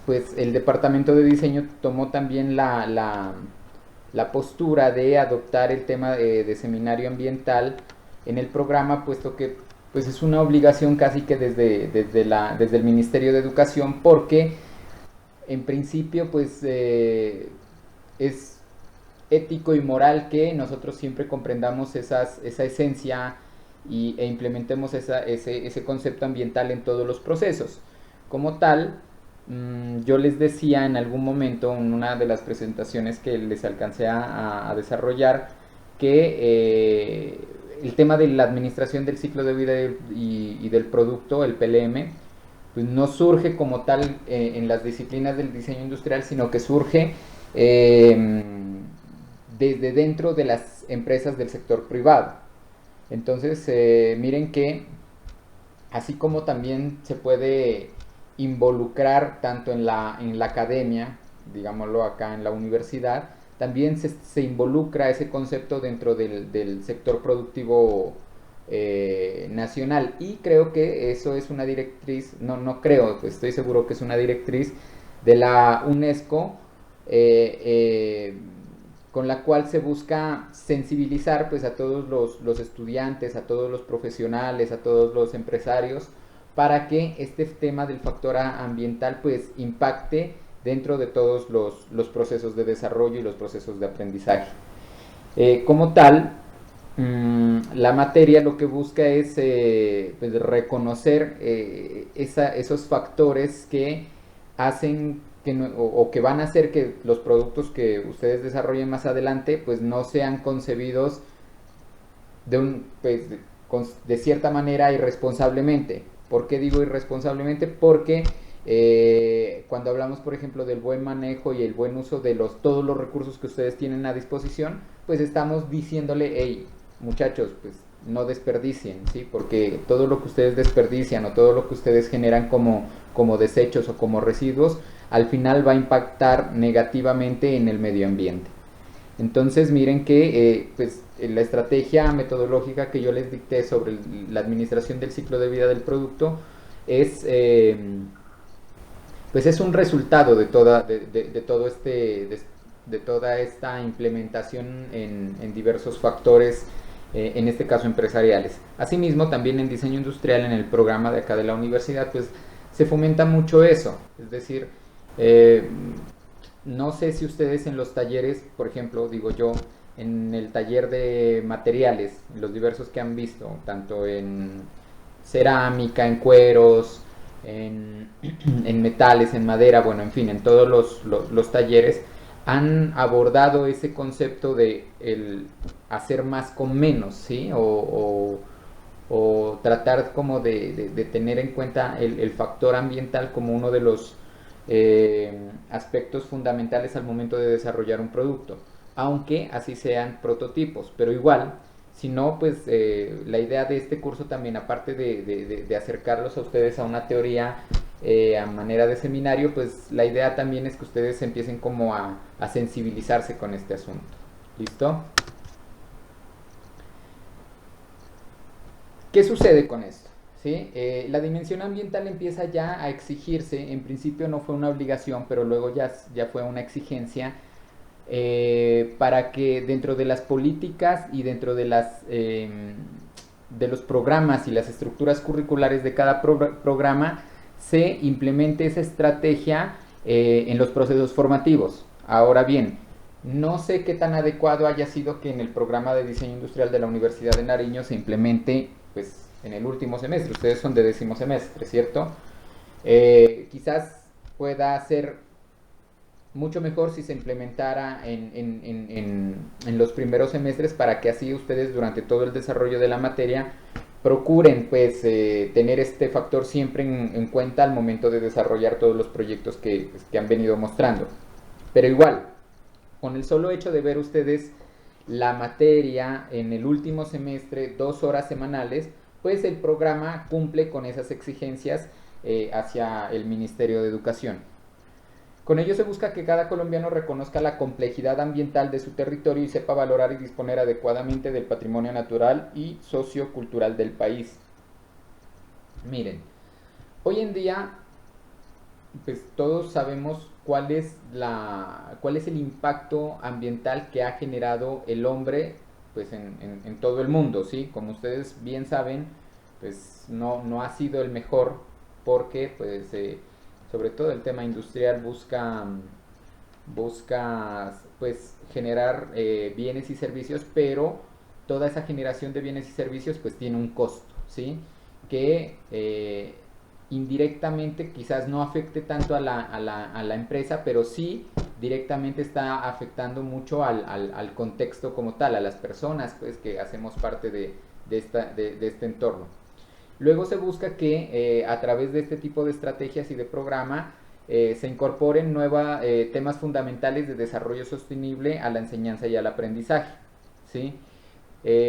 pues el departamento de diseño tomó también la postura de adoptar el tema de seminario ambiental en el programa, puesto que pues es una obligación casi que desde el Ministerio de Educación, porque en principio pues es ético y moral que nosotros siempre comprendamos esa esencia e implementemos ese concepto ambiental en todos los procesos. Como tal, yo les decía en algún momento, en una de las presentaciones que les alcancé a desarrollar, que el tema de la administración del ciclo de vida y del producto, el PLM, pues no surge como tal en las disciplinas del diseño industrial, sino que surge eh, desde dentro de las empresas del sector privado. Entonces, miren que así como también se puede involucrar tanto en la academia, digámoslo acá en la universidad, también se involucra ese concepto dentro del sector productivo nacional, y creo que eso es una directriz, no creo, pues estoy seguro que es una directriz de la UNESCO, eh, eh, con la cual se busca sensibilizar pues a todos los estudiantes, a todos los profesionales, a todos los empresarios, para que este tema del factor ambiental pues impacte dentro de todos los procesos de desarrollo y los procesos de aprendizaje. Como tal, la materia lo que busca es pues, reconocer esos factores que hacen que no, o que van a hacer que los productos que ustedes desarrollen más adelante pues no sean concebidos pues, de cierta manera irresponsablemente. ¿Por qué digo irresponsablemente? Porque cuando hablamos, por ejemplo, del buen manejo y el buen uso de todos los recursos que ustedes tienen a disposición, pues estamos diciéndole, hey, muchachos, pues no desperdicien, ¿sí? Porque todo lo que ustedes desperdician o todo lo que ustedes generan como desechos o como residuos, al final va a impactar negativamente en el medio ambiente. Entonces miren que pues, la estrategia metodológica que yo les dicté sobre la administración del ciclo de vida del producto es, pues es un resultado de todo de toda esta implementación en diversos factores, en este caso empresariales. Asimismo, también en diseño industrial, en el programa de acá de la universidad, pues se fomenta mucho eso, es decir, eh, no sé si ustedes en los talleres, por ejemplo, digo yo, en el taller de materiales, los diversos que han visto, tanto en cerámica, en cueros, en, en metales, en madera, bueno, en fin, en todos los talleres, han abordado ese concepto de el hacer más con menos, ¿sí? O tratar como de tener en cuenta el factor ambiental como uno de los aspectos fundamentales al momento de desarrollar un producto, aunque así sean prototipos, pero igual, si no, pues la idea de este curso también, aparte de acercarlos a ustedes a una teoría a manera de seminario, pues la idea también es que ustedes empiecen como a sensibilizarse con este asunto. ¿Listo? ¿Qué sucede con esto? ¿Sí? La dimensión ambiental empieza ya a exigirse, en principio no fue una obligación, pero luego ya fue una exigencia, para que dentro de las políticas y dentro de los programas y las estructuras curriculares de cada programa se implemente esa estrategia en los procesos formativos. Ahora bien, no sé qué tan adecuado haya sido que en el programa de diseño industrial de la Universidad de Nariño se implemente pues en el último semestre. Ustedes son de décimo semestre, ¿cierto? Quizás pueda ser mucho mejor si se implementara en los primeros semestres, para que así ustedes durante todo el desarrollo de la materia procuren pues tener este factor siempre en cuenta al momento de desarrollar todos los proyectos que han venido mostrando. Pero igual, con el solo hecho de ver ustedes la materia en el último semestre, 2 horas semanales, pues el programa cumple con esas exigencias hacia el Ministerio de Educación. Con ello se busca que cada colombiano reconozca la complejidad ambiental de su territorio y sepa valorar y disponer adecuadamente del patrimonio natural y sociocultural del país. Miren, hoy en día pues todos sabemos cuál es el impacto ambiental que ha generado el hombre pues en todo el mundo, ¿sí? Como ustedes bien saben, pues no ha sido el mejor porque pues sobre todo el tema industrial busca pues generar bienes y servicios, pero toda esa generación de bienes y servicios pues tiene un costo, ¿sí? Que indirectamente quizás no afecte tanto a la empresa, pero sí directamente está afectando mucho al contexto como tal, a las personas pues que hacemos parte de este entorno. Luego se busca que a través de este tipo de estrategias y de programa se incorporen nuevos temas fundamentales de desarrollo sostenible a la enseñanza y al aprendizaje. ¿Sí?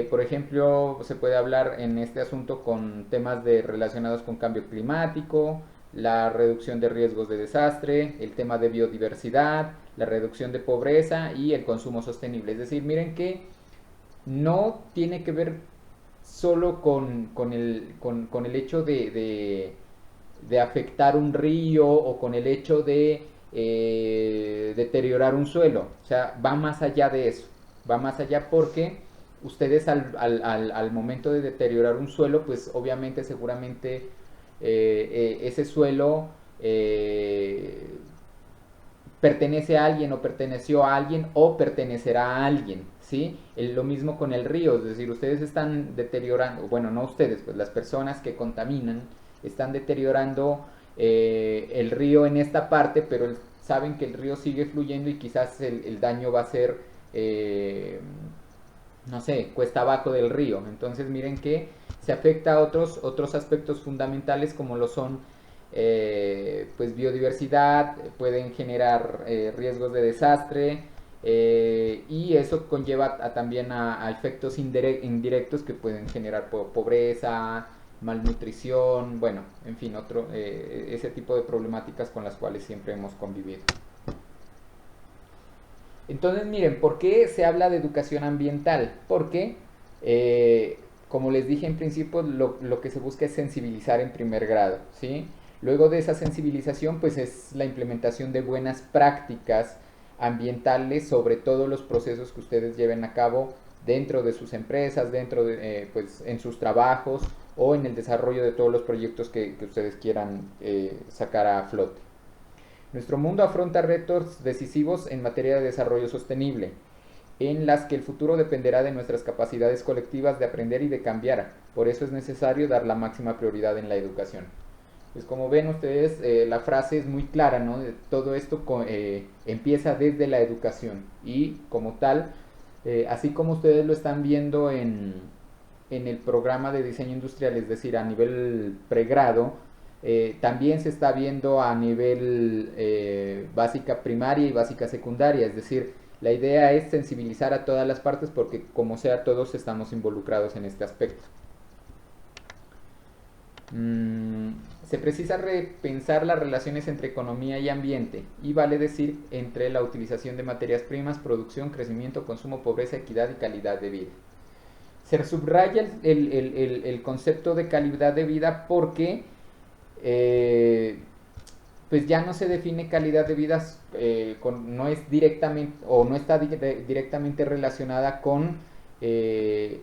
Por ejemplo, se puede hablar en este asunto con temas relacionados con cambio climático, la reducción de riesgos de desastre, el tema de biodiversidad, la reducción de pobreza y el consumo sostenible. Es decir, miren que no tiene que ver solo con el hecho de afectar un río o con el hecho de deteriorar un suelo. O sea, va más allá de eso. Va más allá porque ustedes al momento de deteriorar un suelo, pues obviamente seguramente ese suelo eh, pertenece a alguien o perteneció a alguien o pertenecerá a alguien, ¿sí? Lo mismo con el río, es decir, ustedes están deteriorando, bueno, no ustedes, pues las personas que contaminan están deteriorando el río en esta parte, pero saben que el río sigue fluyendo y quizás el daño va a ser, no sé, cuesta abajo del río. Entonces miren que se afecta a otros aspectos fundamentales como lo son pues biodiversidad, pueden generar riesgos de desastre y eso conlleva también a efectos indirectos que pueden generar pobreza, malnutrición, bueno, en fin, ese tipo de problemáticas con las cuales siempre hemos convivido. Entonces, miren, ¿por qué se habla de educación ambiental? Porque, como les dije en principio, lo que se busca es sensibilizar en primer grado, ¿sí? Luego de esa sensibilización, pues es la implementación de buenas prácticas ambientales sobre todos los procesos que ustedes lleven a cabo dentro de sus empresas, pues en sus trabajos o en el desarrollo de todos los proyectos que ustedes quieran sacar a flote. Nuestro mundo afronta retos decisivos en materia de desarrollo sostenible, en las que el futuro dependerá de nuestras capacidades colectivas de aprender y de cambiar. Por eso es necesario dar la máxima prioridad en la educación. Pues como ven ustedes, la frase es muy clara, ¿no? Todo esto empieza desde la educación y como tal, así como ustedes lo están viendo en el programa de diseño industrial, es decir, a nivel pregrado, también se está viendo a nivel básica primaria y básica secundaria, es decir, la idea es sensibilizar a todas las partes porque como sea todos estamos involucrados en este aspecto. Mm, Se precisa repensar las relaciones entre economía y ambiente y vale decir entre la utilización de materias primas, producción, crecimiento, consumo, pobreza, equidad y calidad de vida. Se subraya el concepto de calidad de vida porque eh, pues ya no se define calidad de vida, no es directamente o no está directamente relacionada con eh,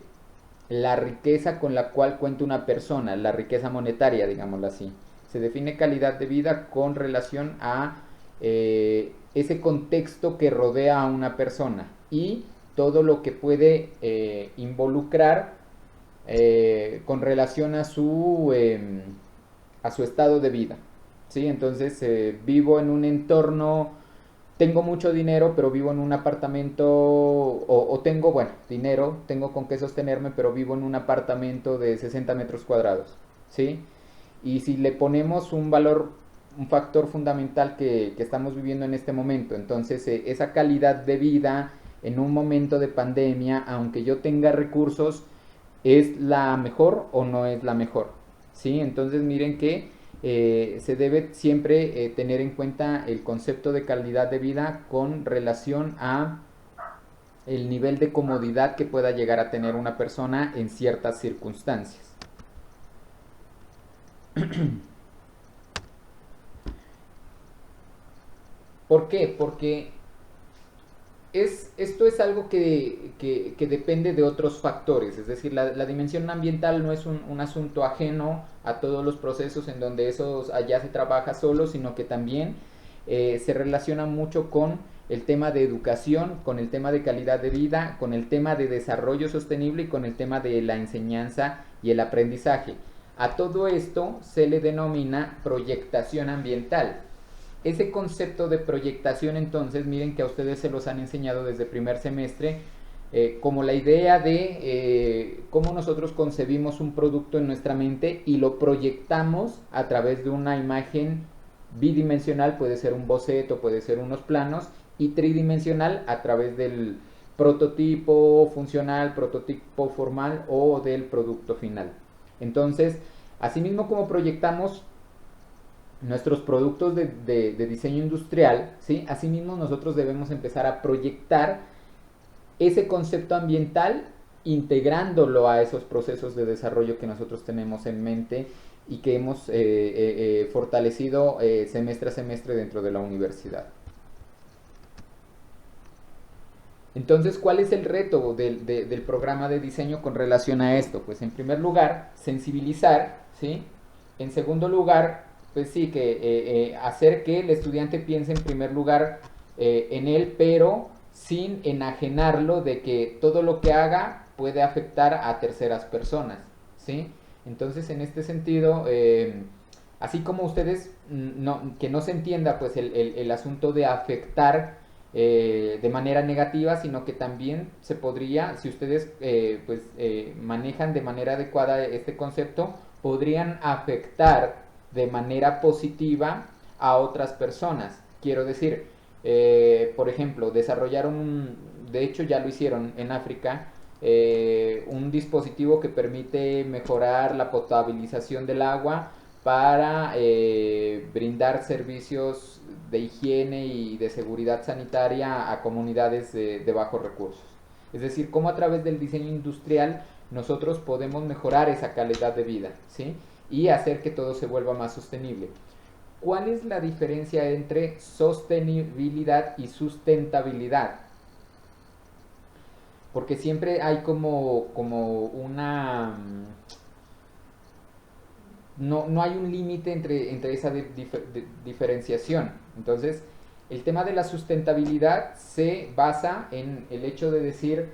la riqueza con la cual cuenta una persona, la riqueza monetaria, digámoslo así. Se define calidad de vida con relación a ese contexto que rodea a una persona y todo lo que puede involucrar con relación a su estado de vida. ¿Sí? Entonces vivo en un entorno, tengo mucho dinero, pero vivo en un apartamento, o tengo, bueno, dinero, tengo con qué sostenerme, pero vivo en un apartamento de 60 metros cuadrados. ¿Sí? Y si le ponemos un valor, un factor fundamental que estamos viviendo en este momento, entonces esa calidad de vida en un momento de pandemia, aunque yo tenga recursos, ¿es la mejor o no es la mejor? ¿Sí? Entonces miren que se debe siempre tener en cuenta el concepto de calidad de vida con relación a el nivel de comodidad que pueda llegar a tener una persona en ciertas circunstancias. ¿Por qué? Porque esto es algo que depende de otros factores, es decir, la dimensión ambiental no es un asunto ajeno a todos los procesos en donde eso allá se trabaja solo, sino que también se relaciona mucho con el tema de educación, con el tema de calidad de vida, con el tema de desarrollo sostenible y con el tema de la enseñanza y el aprendizaje. A todo esto se le denomina proyectación ambiental. Ese concepto de proyectación, entonces, miren que a ustedes se los han enseñado desde primer semestre, como la idea de cómo nosotros concebimos un producto en nuestra mente y lo proyectamos a través de una imagen bidimensional, puede ser un boceto, puede ser unos planos, y tridimensional a través del prototipo funcional, prototipo formal o del producto final. Entonces, asimismo como proyectamos nuestros productos de diseño industrial, ¿sí? Asimismo nosotros debemos empezar a proyectar ese concepto ambiental integrándolo a esos procesos de desarrollo que nosotros tenemos en mente y que hemos fortalecido semestre a semestre dentro de la universidad. Entonces, ¿cuál es el reto del programa de diseño con relación a esto? Pues en primer lugar, sensibilizar, ¿sí? En segundo lugar, pues sí, que hacer que el estudiante piense en primer lugar en él, pero sin enajenarlo de que todo lo que haga puede afectar a terceras personas, ¿sí? Entonces, en este sentido, así como ustedes, que no se entienda pues el asunto de afectar de manera negativa, sino que también se podría, si ustedes manejan de manera adecuada este concepto, podrían afectar de manera positiva a otras personas. Quiero decir, por ejemplo, desarrollaron, de hecho ya lo hicieron en África, un dispositivo que permite mejorar la potabilización del agua para brindar servicios de higiene y de seguridad sanitaria a comunidades de bajos recursos. Es decir, cómo a través del diseño industrial nosotros podemos mejorar esa calidad de vida, ¿sí? Y hacer que todo se vuelva más sostenible. ¿Cuál es la diferencia entre sostenibilidad y sustentabilidad? Porque siempre hay como una no hay un límite entre esa diferenciación. Entonces, el tema de la sustentabilidad se basa en el hecho de decir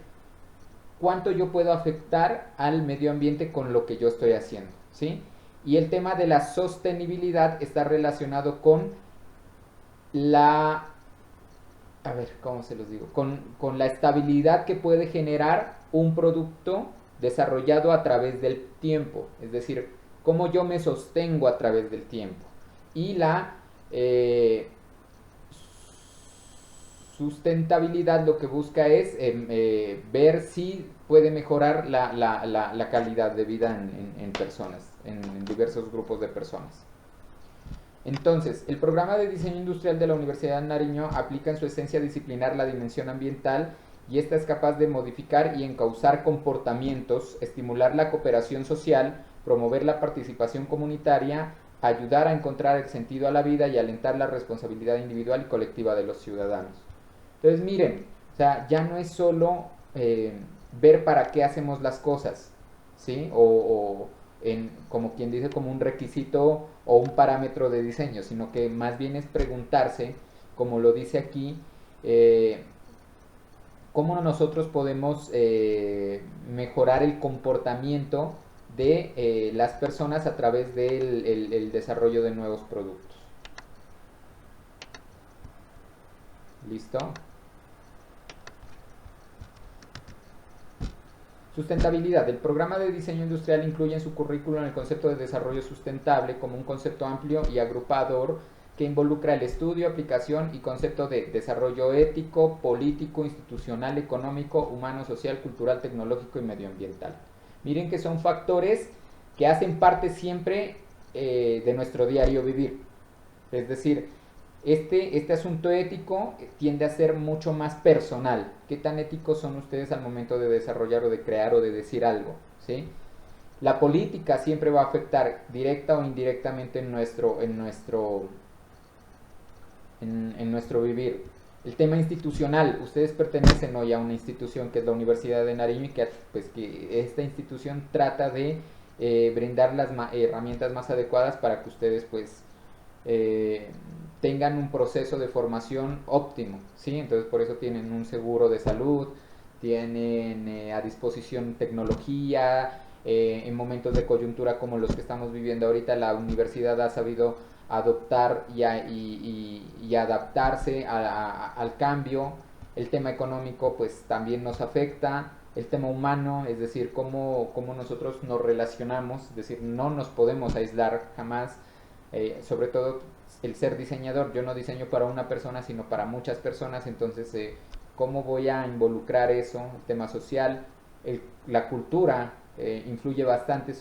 cuánto yo puedo afectar al medio ambiente con lo que yo estoy haciendo, ¿sí? Y el tema de la sostenibilidad está relacionado con la, a ver, ¿cómo se los digo? Con la estabilidad que puede generar un producto desarrollado a través del tiempo, es decir, cómo yo me sostengo a través del tiempo. Y la sustentabilidad lo que busca es ver si puede mejorar la calidad de vida en personas, en diversos grupos de personas. Entonces, el programa de diseño industrial de la Universidad de Nariño aplica en su esencia disciplinar la dimensión ambiental y esta es capaz de modificar y encauzar comportamientos, estimular la cooperación social, promover la participación comunitaria, ayudar a encontrar el sentido a la vida y alentar la responsabilidad individual y colectiva de los ciudadanos. Entonces, miren, o sea, ya no es solo ver para qué hacemos las cosas, ¿sí? Como quien dice, como un requisito o un parámetro de diseño, sino que más bien es preguntarse, como lo dice aquí, cómo nosotros podemos mejorar el comportamiento de las personas a través del el desarrollo de nuevos productos. ¿Listo? Sustentabilidad. El programa de diseño industrial incluye en su currículum el concepto de desarrollo sustentable como un concepto amplio y agrupador que involucra el estudio, aplicación y concepto de desarrollo ético, político, institucional, económico, humano, social, cultural, tecnológico y medioambiental. Miren que son factores que hacen parte siempre de nuestro diario vivir. Es decir, este asunto ético tiende a ser mucho más personal. ¿Qué tan éticos son ustedes al momento de desarrollar o de crear o de decir algo? ¿Sí? La política siempre va a afectar directa o indirectamente en en nuestro vivir. El tema institucional, ustedes pertenecen hoy a una institución que es la Universidad de Nariño y que esta institución trata de brindar las herramientas más adecuadas para que ustedes eh, tengan un proceso de formación óptimo, ¿sí? Entonces por eso tienen un seguro de salud, tienen a disposición tecnología, en momentos de coyuntura como los que estamos viviendo ahorita, la universidad ha sabido adoptar y adaptarse al cambio. El tema económico pues también nos afecta, el tema humano, es decir, cómo nosotros nos relacionamos, es decir, no nos podemos aislar jamás, sobre todo el ser diseñador, yo no diseño para una persona, sino para muchas personas, entonces, ¿cómo voy a involucrar eso? El tema social, la cultura influye bastante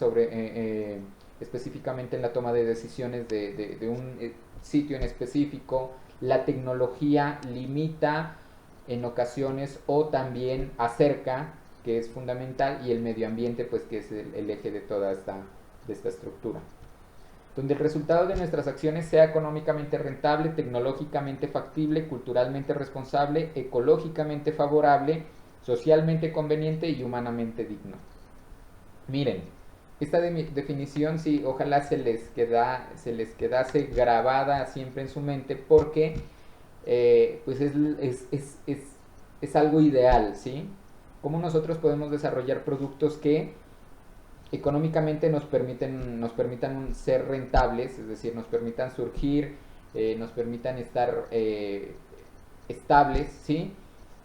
específicamente en la toma de decisiones de un sitio en específico, la tecnología limita en ocasiones o también acerca, que es fundamental, y el medio ambiente, pues que es el eje de toda esta estructura. Donde el resultado de nuestras acciones sea económicamente rentable, tecnológicamente factible, culturalmente responsable, ecológicamente favorable, socialmente conveniente y humanamente digno. Miren, esta definición sí, ojalá se les quedase grabada siempre en su mente porque pues es algo ideal, ¿sí? Cómo nosotros podemos desarrollar productos que económicamente nos permitan ser rentables, es decir, nos permitan surgir, nos permitan estar estables, ¿sí?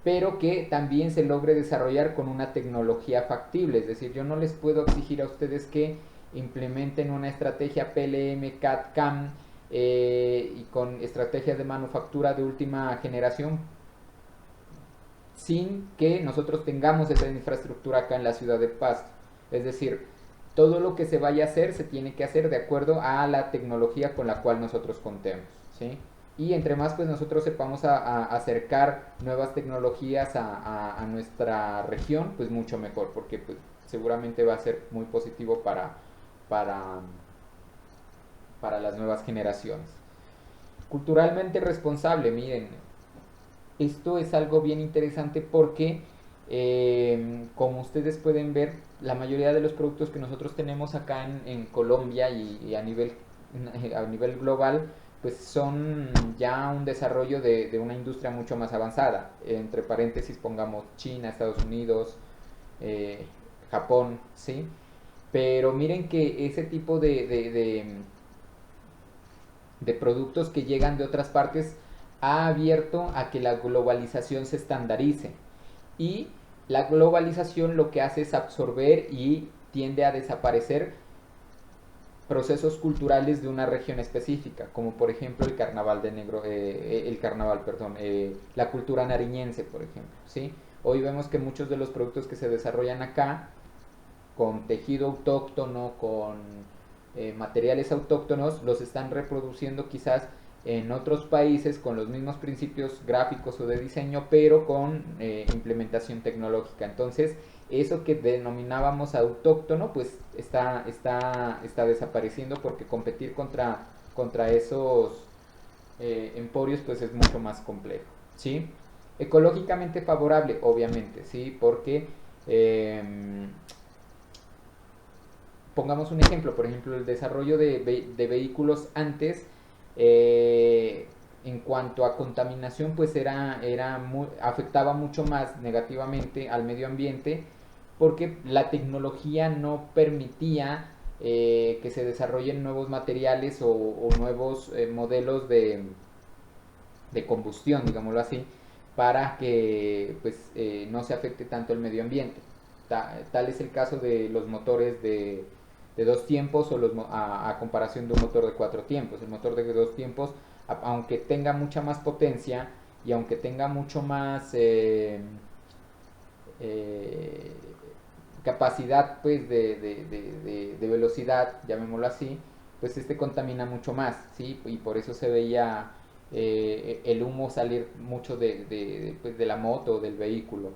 Pero que también se logre desarrollar con una tecnología factible, es decir, yo no les puedo exigir a ustedes que implementen una estrategia PLM, CAD, CAM y con estrategias de manufactura de última generación sin que nosotros tengamos esa infraestructura acá en la ciudad de Pasto. Es decir, todo lo que se vaya a hacer se tiene que hacer de acuerdo a la tecnología con la cual nosotros contemos, ¿sí? Y entre más pues nosotros sepamos a acercar nuevas tecnologías a nuestra región, pues mucho mejor, porque pues seguramente va a ser muy positivo para, para las nuevas generaciones. Culturalmente responsable, miren, esto es algo bien interesante porque, como ustedes pueden ver, la mayoría de los productos que nosotros tenemos acá en Colombia y a nivel global, pues son ya un desarrollo de una industria mucho más avanzada. Entre paréntesis pongamos China, Estados Unidos, eh, Japón, ¿sí? Pero miren que ese tipo de productos que llegan de otras partes ha abierto a que la globalización se estandarice. Y la globalización lo que hace es absorber y tiende a desaparecer procesos culturales de una región específica, como por ejemplo el carnaval de negro, el carnaval, perdón, la cultura nariñense, por ejemplo, ¿sí? Hoy vemos que muchos de los productos que se desarrollan acá, con tejido autóctono, con materiales autóctonos, los están reproduciendo quizás en otros países con los mismos principios gráficos o de diseño, pero con implementación tecnológica. Entonces, eso que denominábamos autóctono, pues está desapareciendo porque competir contra esos emporios pues es mucho más complejo, ¿sí? Ecológicamente favorable, obviamente, ¿sí? Porque pongamos un ejemplo, por ejemplo, el desarrollo de vehículos antes, en cuanto a contaminación, pues afectaba mucho más negativamente al medio ambiente porque la tecnología no permitía que se desarrollen nuevos materiales o nuevos modelos de combustión, digámoslo así, para que pues, no se afecte tanto el medio ambiente. Tal es el caso de los motores de dos tiempos o a comparación de un motor de cuatro tiempos. El motor de dos tiempos, aunque tenga mucha más potencia y aunque tenga mucho más eh, capacidad pues de velocidad, llamémoslo así, pues este contamina mucho más, ¿sí? Y por eso se veía el humo salir mucho pues, de la moto o del vehículo.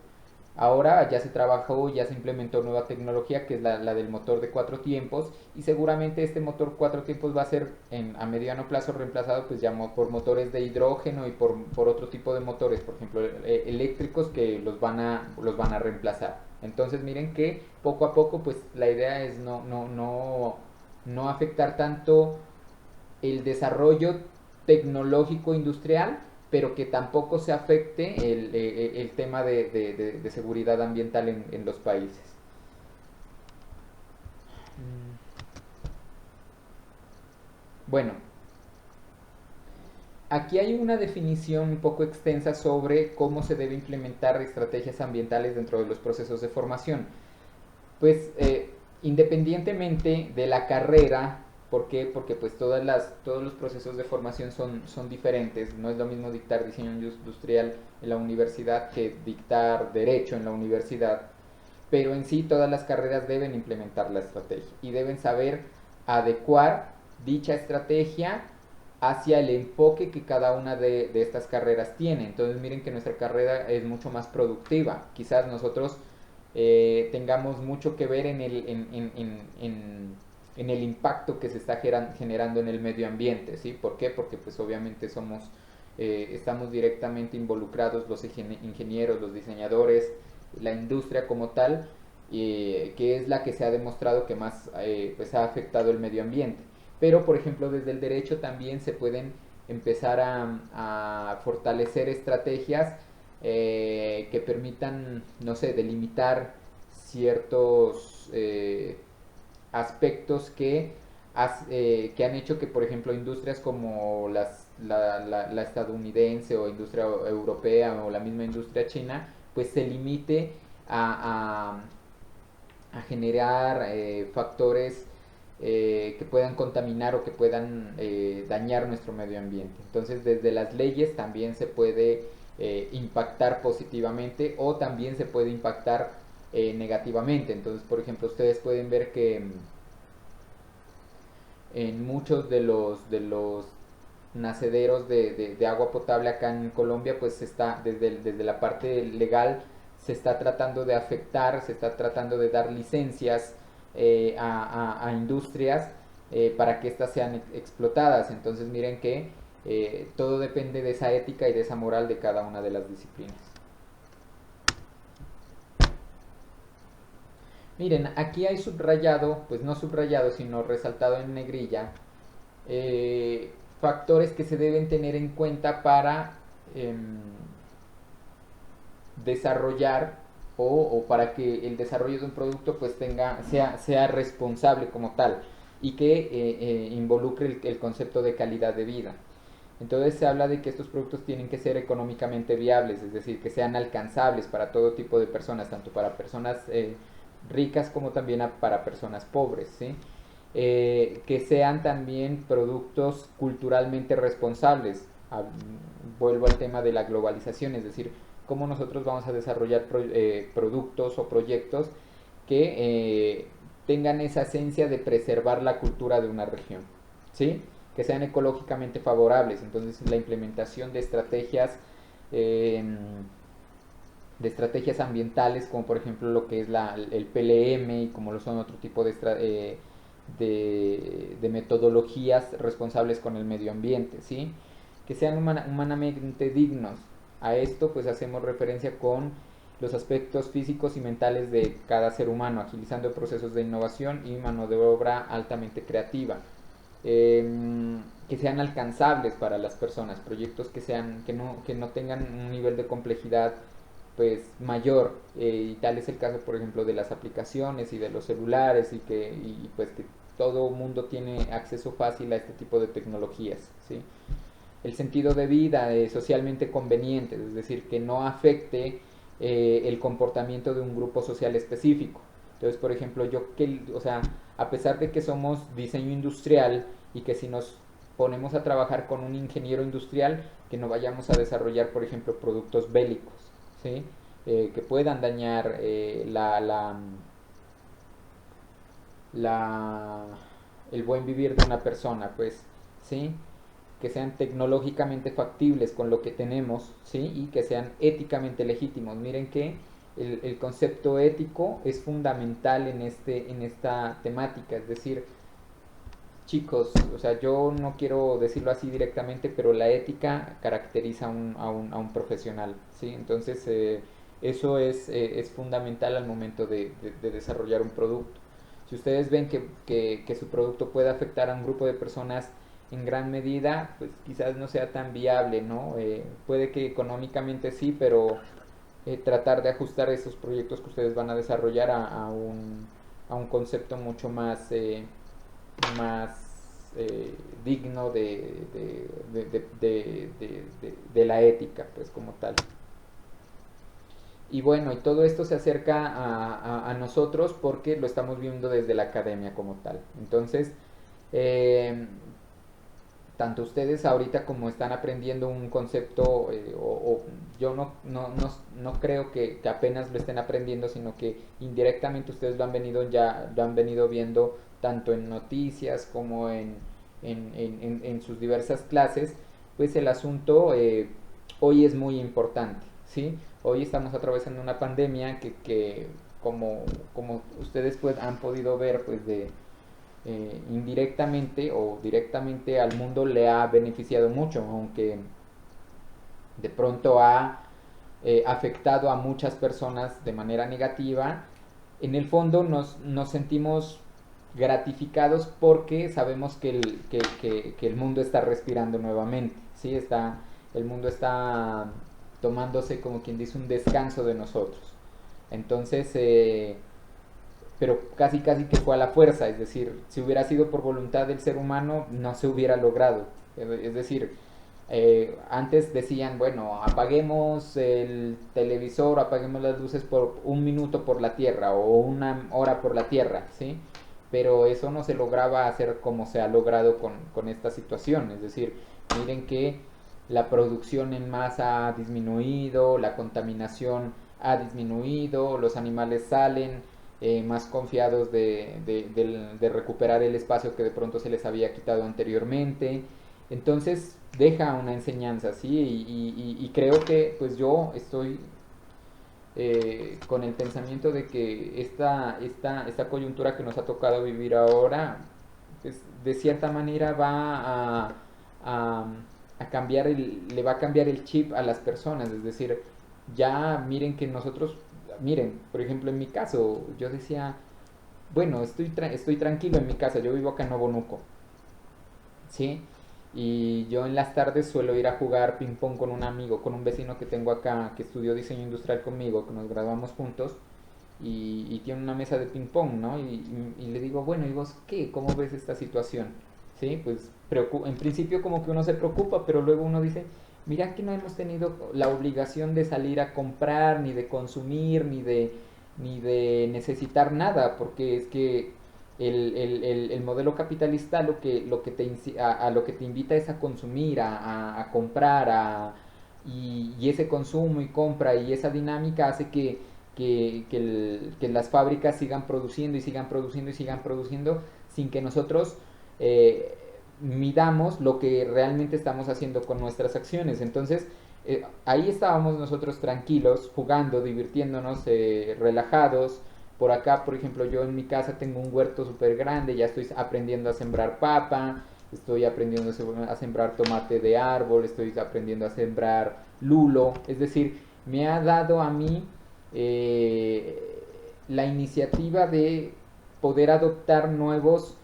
Ahora ya se trabajó, ya se implementó nueva tecnología que es la del motor de 4 tiempos, y seguramente este motor 4 tiempos va a ser a mediano plazo reemplazado pues ya por motores de hidrógeno y por otro tipo de motores, por ejemplo eléctricos, que los van a reemplazar. Entonces miren que poco a poco pues la idea es no afectar tanto el desarrollo tecnológico industrial, pero que tampoco se afecte el tema de seguridad ambiental en los países. Bueno, aquí hay una definición un poco extensa sobre cómo se debe implementar estrategias ambientales dentro de los procesos de formación. Pues independientemente de la carrera, ¿por qué? Porque pues todos los procesos de formación son diferentes. No es lo mismo dictar diseño industrial en la universidad que dictar derecho en la universidad, pero en sí todas las carreras deben implementar la estrategia y deben saber adecuar dicha estrategia hacia el enfoque que cada una de estas carreras tiene. Entonces miren que nuestra carrera es mucho más productiva. Quizás nosotros tengamos mucho que ver en el impacto que se está generando en el medio ambiente, ¿sí? ¿Por qué? Porque pues obviamente estamos directamente involucrados los ingenieros, los diseñadores, la industria como tal, que es la que se ha demostrado que más pues ha afectado el medio ambiente. Pero, por ejemplo, desde el derecho también se pueden empezar a fortalecer estrategias que permitan, no sé, delimitar ciertos aspectos que han hecho que, por ejemplo, industrias como la estadounidense o industria europea o la misma industria china, pues se limite a generar factores que puedan contaminar o que puedan dañar nuestro medio ambiente. Entonces, desde las leyes también se puede impactar positivamente o también se puede impactar negativamente. Entonces, por ejemplo, ustedes pueden ver que en muchos de los nacederos de agua potable acá en Colombia, pues está desde la parte legal se está tratando de afectar, se está tratando de dar licencias a industrias para que éstas sean explotadas. Entonces miren que todo depende de esa ética y de esa moral de cada una de las disciplinas. Miren, aquí hay subrayado, pues no subrayado, sino resaltado en negrilla, eh, factores que se deben tener en cuenta para desarrollar o para que el desarrollo de un producto pues sea responsable como tal y que involucre el concepto de calidad de vida. Entonces se habla de que estos productos tienen que ser económicamente viables, es decir, que sean alcanzables para todo tipo de personas, tanto para personas ricas como también para personas pobres, ¿sí? Que sean también productos culturalmente responsables. Vuelvo al tema de la globalización, es decir, cómo nosotros vamos a desarrollar productos o proyectos que tengan esa esencia de preservar la cultura de una región, ¿sí? Que sean ecológicamente favorables. Entonces la implementación eh, de estrategias ambientales, como por ejemplo lo que es el PLM y como lo son otro tipo de metodologías responsables con el medio ambiente, ¿sí? Que sean humanamente dignos. A esto pues hacemos referencia con los aspectos físicos y mentales de cada ser humano, agilizando procesos de innovación y mano de obra altamente creativa. Que sean alcanzables para las personas, proyectos que no tengan un nivel de complejidad pues mayor, y tal es el caso por ejemplo de las aplicaciones y de los celulares pues que todo mundo tiene acceso fácil a este tipo de tecnologías, ¿sí? El sentido de vida socialmente conveniente, es decir, que no afecte el comportamiento de un grupo social específico. Entonces, por ejemplo, o sea, a pesar de que somos diseño industrial y que si nos ponemos a trabajar con un ingeniero industrial, que no vayamos a desarrollar, por ejemplo, productos bélicos, ¿sí? Que puedan dañar la, el buen vivir de una persona, pues, ¿sí? Que sean tecnológicamente factibles con lo que tenemos, ¿sí? Y que sean éticamente legítimos. Miren que el concepto ético es fundamental en esta temática, es decir, chicos, o sea, yo no quiero decirlo así directamente, pero la ética caracteriza a un profesional, ¿sí? Entonces, eso es fundamental al momento de desarrollar un producto. Si ustedes ven que su producto puede afectar a un grupo de personas en gran medida, pues quizás no sea tan viable, ¿no? Puede que económicamente sí, pero tratar de ajustar esos proyectos que ustedes van a desarrollar a un concepto mucho más, más digno de la ética, pues como tal. Y bueno, y todo esto se acerca a nosotros porque lo estamos viendo desde la academia como tal. Entonces, eh, tanto ustedes ahorita como están aprendiendo un concepto, yo no creo que apenas lo estén aprendiendo, sino que indirectamente ustedes lo han venido viendo tanto en noticias como en sus diversas clases, pues el asunto hoy es muy importante, ¿sí? Hoy estamos atravesando una pandemia que como ustedes pues, han podido ver, pues indirectamente o directamente al mundo le ha beneficiado mucho, aunque de pronto ha afectado a muchas personas de manera negativa. En el fondo nos sentimos gratificados porque sabemos que el mundo está respirando nuevamente, ¿sí? El mundo está tomándose, como quien dice, un descanso de nosotros. Entonces, pero casi que fue a la fuerza, es decir, si hubiera sido por voluntad del ser humano, no se hubiera logrado. Es decir, antes decían, bueno, apaguemos el televisor, apaguemos las luces por un minuto por la Tierra o una hora por la Tierra, ¿sí? Pero eso no se lograba hacer como se ha logrado con esta situación, es decir, miren que la producción en masa ha disminuido, la contaminación ha disminuido, los animales salen más confiados de recuperar el espacio que de pronto se les había quitado anteriormente. Entonces deja una enseñanza, ¿sí? Y creo que pues yo estoy con el pensamiento de que esta coyuntura que nos ha tocado vivir ahora, pues, de cierta manera a, a cambiar le va a cambiar el chip a las personas, es decir, ya miren que nosotros, miren, por ejemplo en mi caso, yo decía, bueno, estoy tranquilo en mi casa, yo vivo acá en Nuevo Nuco, ¿sí? Y yo en las tardes suelo ir a jugar ping pong con un amigo, con un vecino que tengo acá, que estudió diseño industrial conmigo, que nos graduamos juntos, y tiene una mesa de ping pong, ¿no? Y le digo, bueno, ¿y vos qué? ¿Cómo ves esta situación? Sí, pues en principio como que uno se preocupa, pero luego uno dice, mira que no hemos tenido la obligación de salir a comprar, ni de consumir, ni de necesitar nada, porque es que el modelo capitalista a lo que te invita es a consumir, a comprar, y ese consumo y compra y esa dinámica hace que las fábricas sigan produciendo y sigan produciendo y sigan produciendo sin que nosotros eh, midamos lo que realmente estamos haciendo con nuestras acciones. Entonces, ahí estábamos nosotros tranquilos, jugando, divirtiéndonos, relajados. Por acá, por ejemplo, yo en mi casa tengo un huerto súper grande, ya estoy aprendiendo a sembrar papa, estoy aprendiendo a sembrar tomate de árbol, estoy aprendiendo a sembrar lulo, es decir, me ha dado a mí la iniciativa de poder adoptar nuevas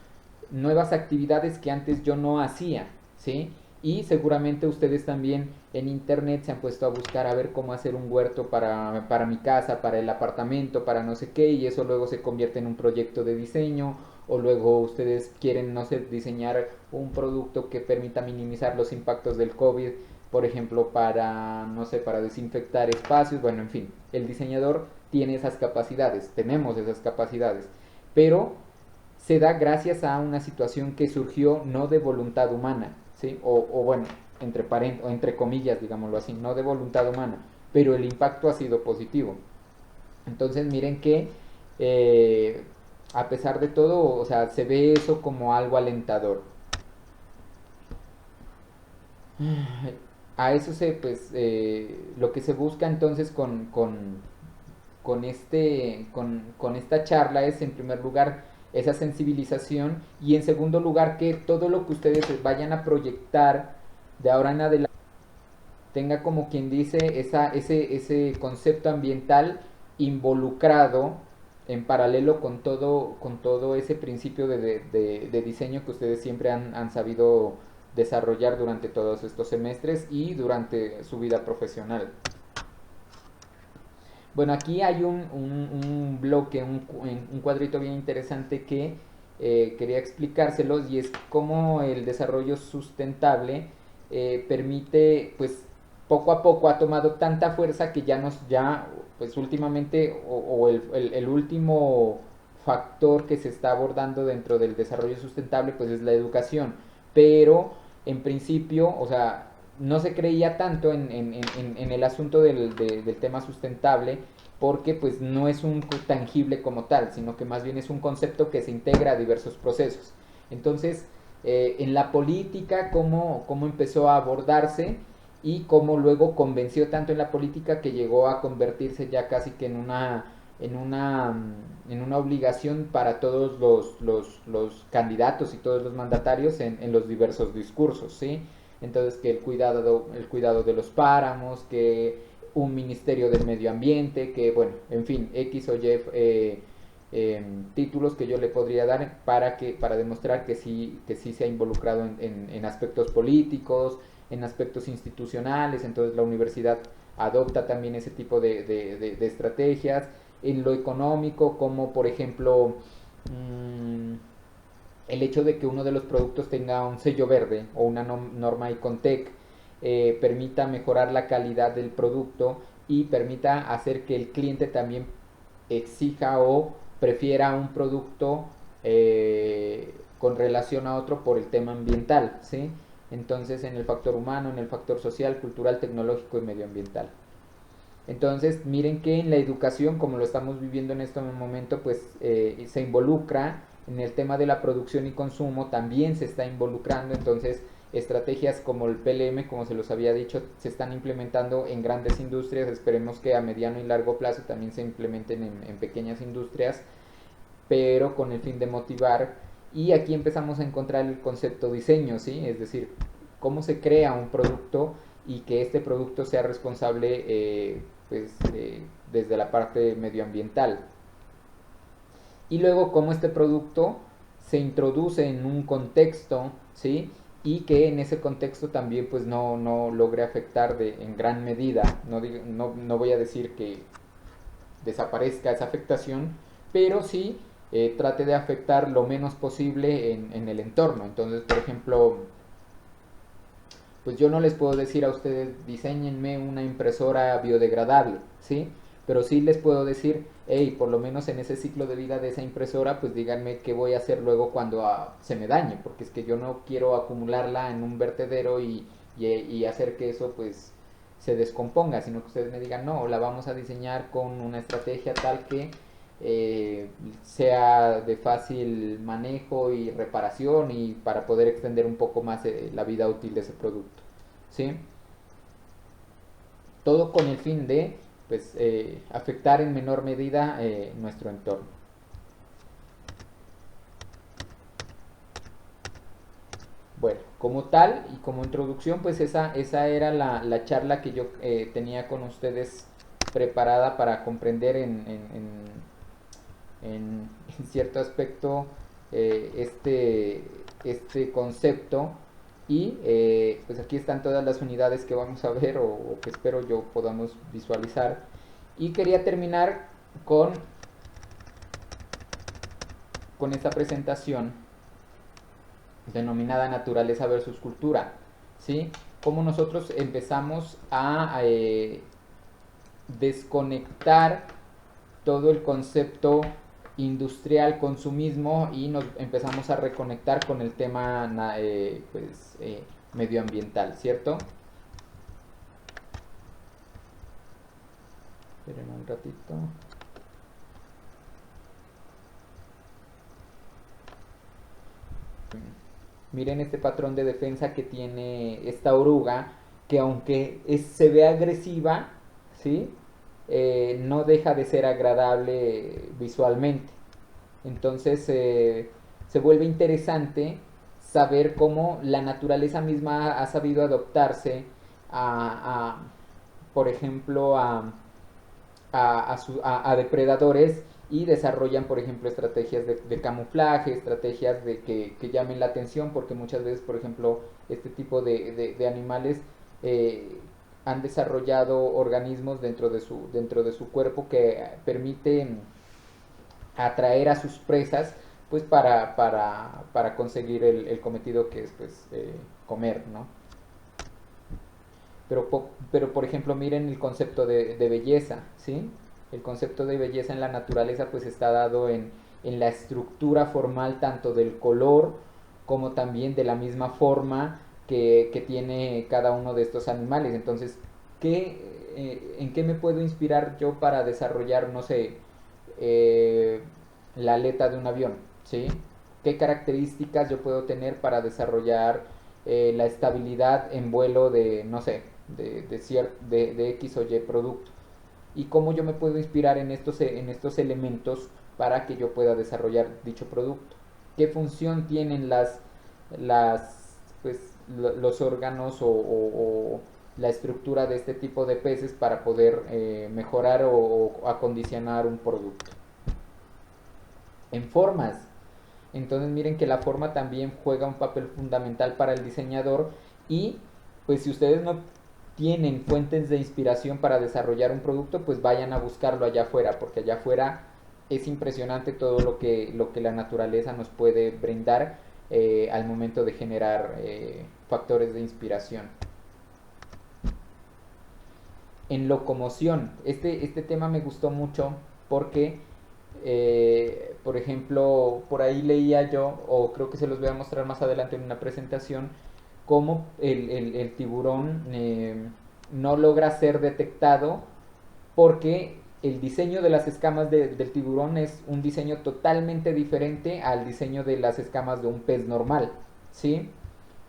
actividades que antes yo no hacía, ¿sí? Y seguramente ustedes también en internet se han puesto a buscar a ver cómo hacer un huerto para mi casa, para el apartamento, para no sé qué, y eso luego se convierte en un proyecto de diseño, o luego ustedes quieren, no sé, diseñar un producto que permita minimizar los impactos del COVID, por ejemplo, para, no sé, para desinfectar espacios, bueno, en fin, el diseñador tiene esas capacidades, tenemos esas capacidades, pero se da gracias a una situación que surgió no de voluntad humana, ¿sí? O bueno, o entre comillas, digámoslo así, no de voluntad humana, pero el impacto ha sido positivo. Entonces miren que eh, a pesar de todo, o sea, se ve eso como algo alentador. A eso lo que se busca entonces con esta charla es, en primer lugar, esa sensibilización, y en segundo lugar, que todo lo que ustedes vayan a proyectar de ahora en adelante tenga, como quien dice, ese concepto ambiental involucrado en paralelo con todo ese principio de diseño que ustedes siempre han sabido desarrollar durante todos estos semestres y durante su vida profesional. Bueno, aquí hay un bloque, un cuadrito bien interesante que quería explicárselos, y es cómo el desarrollo sustentable permite, pues poco a poco ha tomado tanta fuerza que pues últimamente, o el último factor que se está abordando dentro del desarrollo sustentable, pues es la educación. Pero en principio, o sea, no se creía tanto en el asunto del tema sustentable, porque pues no es un tangible como tal, sino que más bien es un concepto que se integra a diversos procesos. Entonces, en la política, cómo empezó a abordarse y cómo luego convenció tanto en la política que llegó a convertirse ya casi que en una obligación para todos los candidatos y todos los mandatarios en los diversos discursos, ¿sí? Entonces, que el cuidado de los páramos, que un ministerio del medio ambiente, que bueno, en fin, X o Y títulos que yo le podría dar para demostrar que sí se ha involucrado en aspectos políticos, en aspectos institucionales. Entonces la universidad adopta también ese tipo de estrategias. En lo económico, como por ejemplo el hecho de que uno de los productos tenga un sello verde o una norma Icontec, permita mejorar la calidad del producto y permita hacer que el cliente también exija o prefiera un producto con relación a otro por el tema ambiental, ¿sí? Entonces, en el factor humano, en el factor social, cultural, tecnológico y medioambiental. Entonces, miren que en la educación, como lo estamos viviendo en este momento, pues se involucra en el tema de la producción y consumo, también se está involucrando. Entonces, estrategias como el PLM, como se los había dicho, se están implementando en grandes industrias. Esperemos que a mediano y largo plazo también se implementen en pequeñas industrias, pero con el fin de motivar. Y aquí empezamos a encontrar el concepto diseño, ¿sí? Es decir, cómo se crea un producto y que este producto sea responsable, desde la parte medioambiental. Y luego cómo este producto se introduce en un contexto, ¿sí? Y que en ese contexto también pues no logre afectar en gran medida. No voy a decir que desaparezca esa afectación, pero sí trate de afectar lo menos posible en el entorno. Entonces, por ejemplo, pues yo no les puedo decir a ustedes, diseñenme una impresora biodegradable, ¿sí? Pero sí les puedo decir, hey, por lo menos en ese ciclo de vida de esa impresora, pues díganme qué voy a hacer luego cuando se me dañe, porque es que yo no quiero acumularla en un vertedero y hacer que eso pues se descomponga, sino que ustedes me digan, no, la vamos a diseñar con una estrategia tal que sea de fácil manejo y reparación, y para poder extender un poco más la vida útil de ese producto, ¿sí? Todo con el fin de pues afectar en menor medida nuestro entorno. Bueno, como tal y como introducción, pues esa era la charla que yo tenía con ustedes preparada para comprender en cierto aspecto este concepto. Y pues aquí están todas las unidades que vamos a ver, o que espero yo podamos visualizar. Y quería terminar con esta presentación denominada Naturaleza versus Cultura, ¿sí? Cómo nosotros empezamos a desconectar todo el concepto industrial, consumismo, y nos empezamos a reconectar con el tema medioambiental, ¿cierto? Esperen un ratito. Miren este patrón de defensa que tiene esta oruga, que aunque se ve agresiva, ¿sí? no deja de ser agradable visualmente. Entonces se vuelve interesante saber cómo la naturaleza misma ha sabido adaptarse a por ejemplo, a depredadores y desarrollan, por ejemplo, estrategias de camuflaje, estrategias de que llamen la atención, porque muchas veces, por ejemplo, este tipo de animales han desarrollado organismos dentro de su cuerpo que permiten atraer a sus presas pues para conseguir el cometido que es pues comer, ¿no? Pero por ejemplo, miren el concepto de belleza, ¿sí? El concepto de belleza en la naturaleza pues está dado en la estructura formal tanto del color como también de la misma forma que tiene cada uno de estos animales. Entonces, ¿en qué me puedo inspirar yo para desarrollar, no sé, eh, la aleta de un avión? ¿Sí? ¿Qué características yo puedo tener para desarrollar la estabilidad en vuelo de, no sé, de X o Y producto? Y cómo yo me puedo inspirar en estos elementos para que yo pueda desarrollar dicho producto. ¿Qué función tienen pues, los órganos o la estructura de este tipo de peces para poder mejorar o acondicionar un producto? En formas. Entonces miren que la forma también juega un papel fundamental para el diseñador y pues si ustedes no tienen fuentes de inspiración para desarrollar un producto, pues vayan a buscarlo allá afuera, porque allá afuera es impresionante todo lo que la naturaleza nos puede brindar al momento de generar factores de inspiración. En locomoción, este tema me gustó mucho porque por ejemplo, por ahí leía yo, o creo que se los voy a mostrar más adelante en una presentación, cómo el tiburón no logra ser detectado porque el diseño de las escamas del tiburón es un diseño totalmente diferente al diseño de las escamas de un pez normal, ¿sí?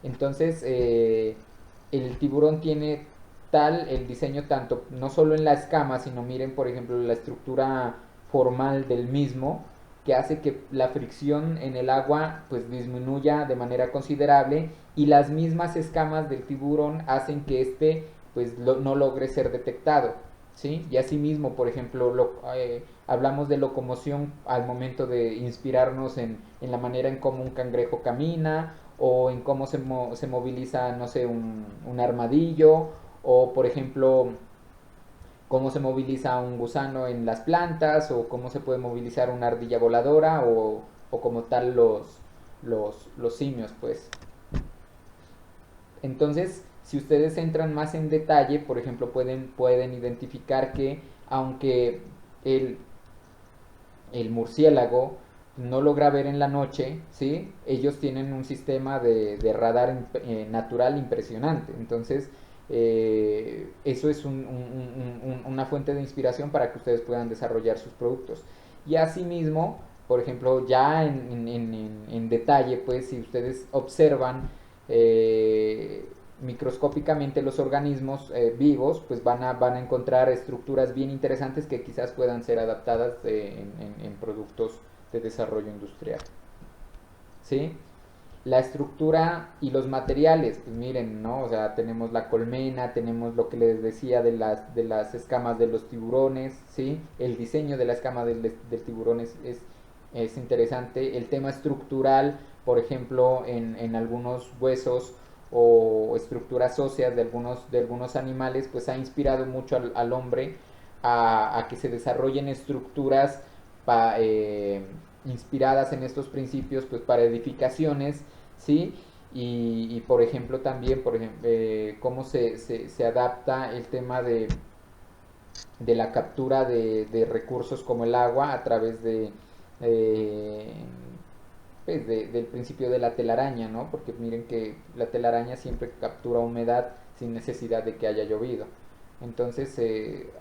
Entonces, el tiburón tiene tal el diseño tanto, no solo en la escama, sino miren, por ejemplo, la estructura formal del mismo, que hace que la fricción en el agua pues disminuya de manera considerable y las mismas escamas del tiburón hacen que este pues no logre ser detectado, ¿sí? Y asimismo, por ejemplo, hablamos de locomoción al momento de inspirarnos en la manera en cómo un cangrejo camina o en cómo se moviliza, no sé, un armadillo o, por ejemplo, cómo se moviliza un gusano en las plantas o cómo se puede movilizar una ardilla voladora o como tal los simios, pues. Entonces, si ustedes entran más en detalle, por ejemplo, pueden identificar que aunque el, el murciélago no logra ver en la noche, ¿sí? Ellos tienen un sistema de radar natural impresionante. Entonces, eso es una fuente de inspiración para que ustedes puedan desarrollar sus productos. Y asimismo, por ejemplo, ya en detalle, pues si ustedes observan microscópicamente los organismos vivos, pues van a encontrar estructuras bien interesantes que quizás puedan ser adaptadas en productos de desarrollo industrial. ¿Sí? La estructura y los materiales, pues miren, ¿no? O sea, tenemos la colmena, tenemos lo que les decía de las escamas de los tiburones, ¿sí? El diseño de la escama del tiburón es interesante. El tema estructural, por ejemplo, en algunos huesos o estructuras óseas de algunos animales, pues ha inspirado mucho al hombre a que se desarrollen estructuras inspiradas en estos principios pues para edificaciones, ¿sí? Y por ejemplo también, cómo se adapta el tema de la captura de recursos como el agua a través eh, pues del principio de la telaraña, ¿no? Porque miren que la telaraña siempre captura humedad sin necesidad de que haya llovido. Entonces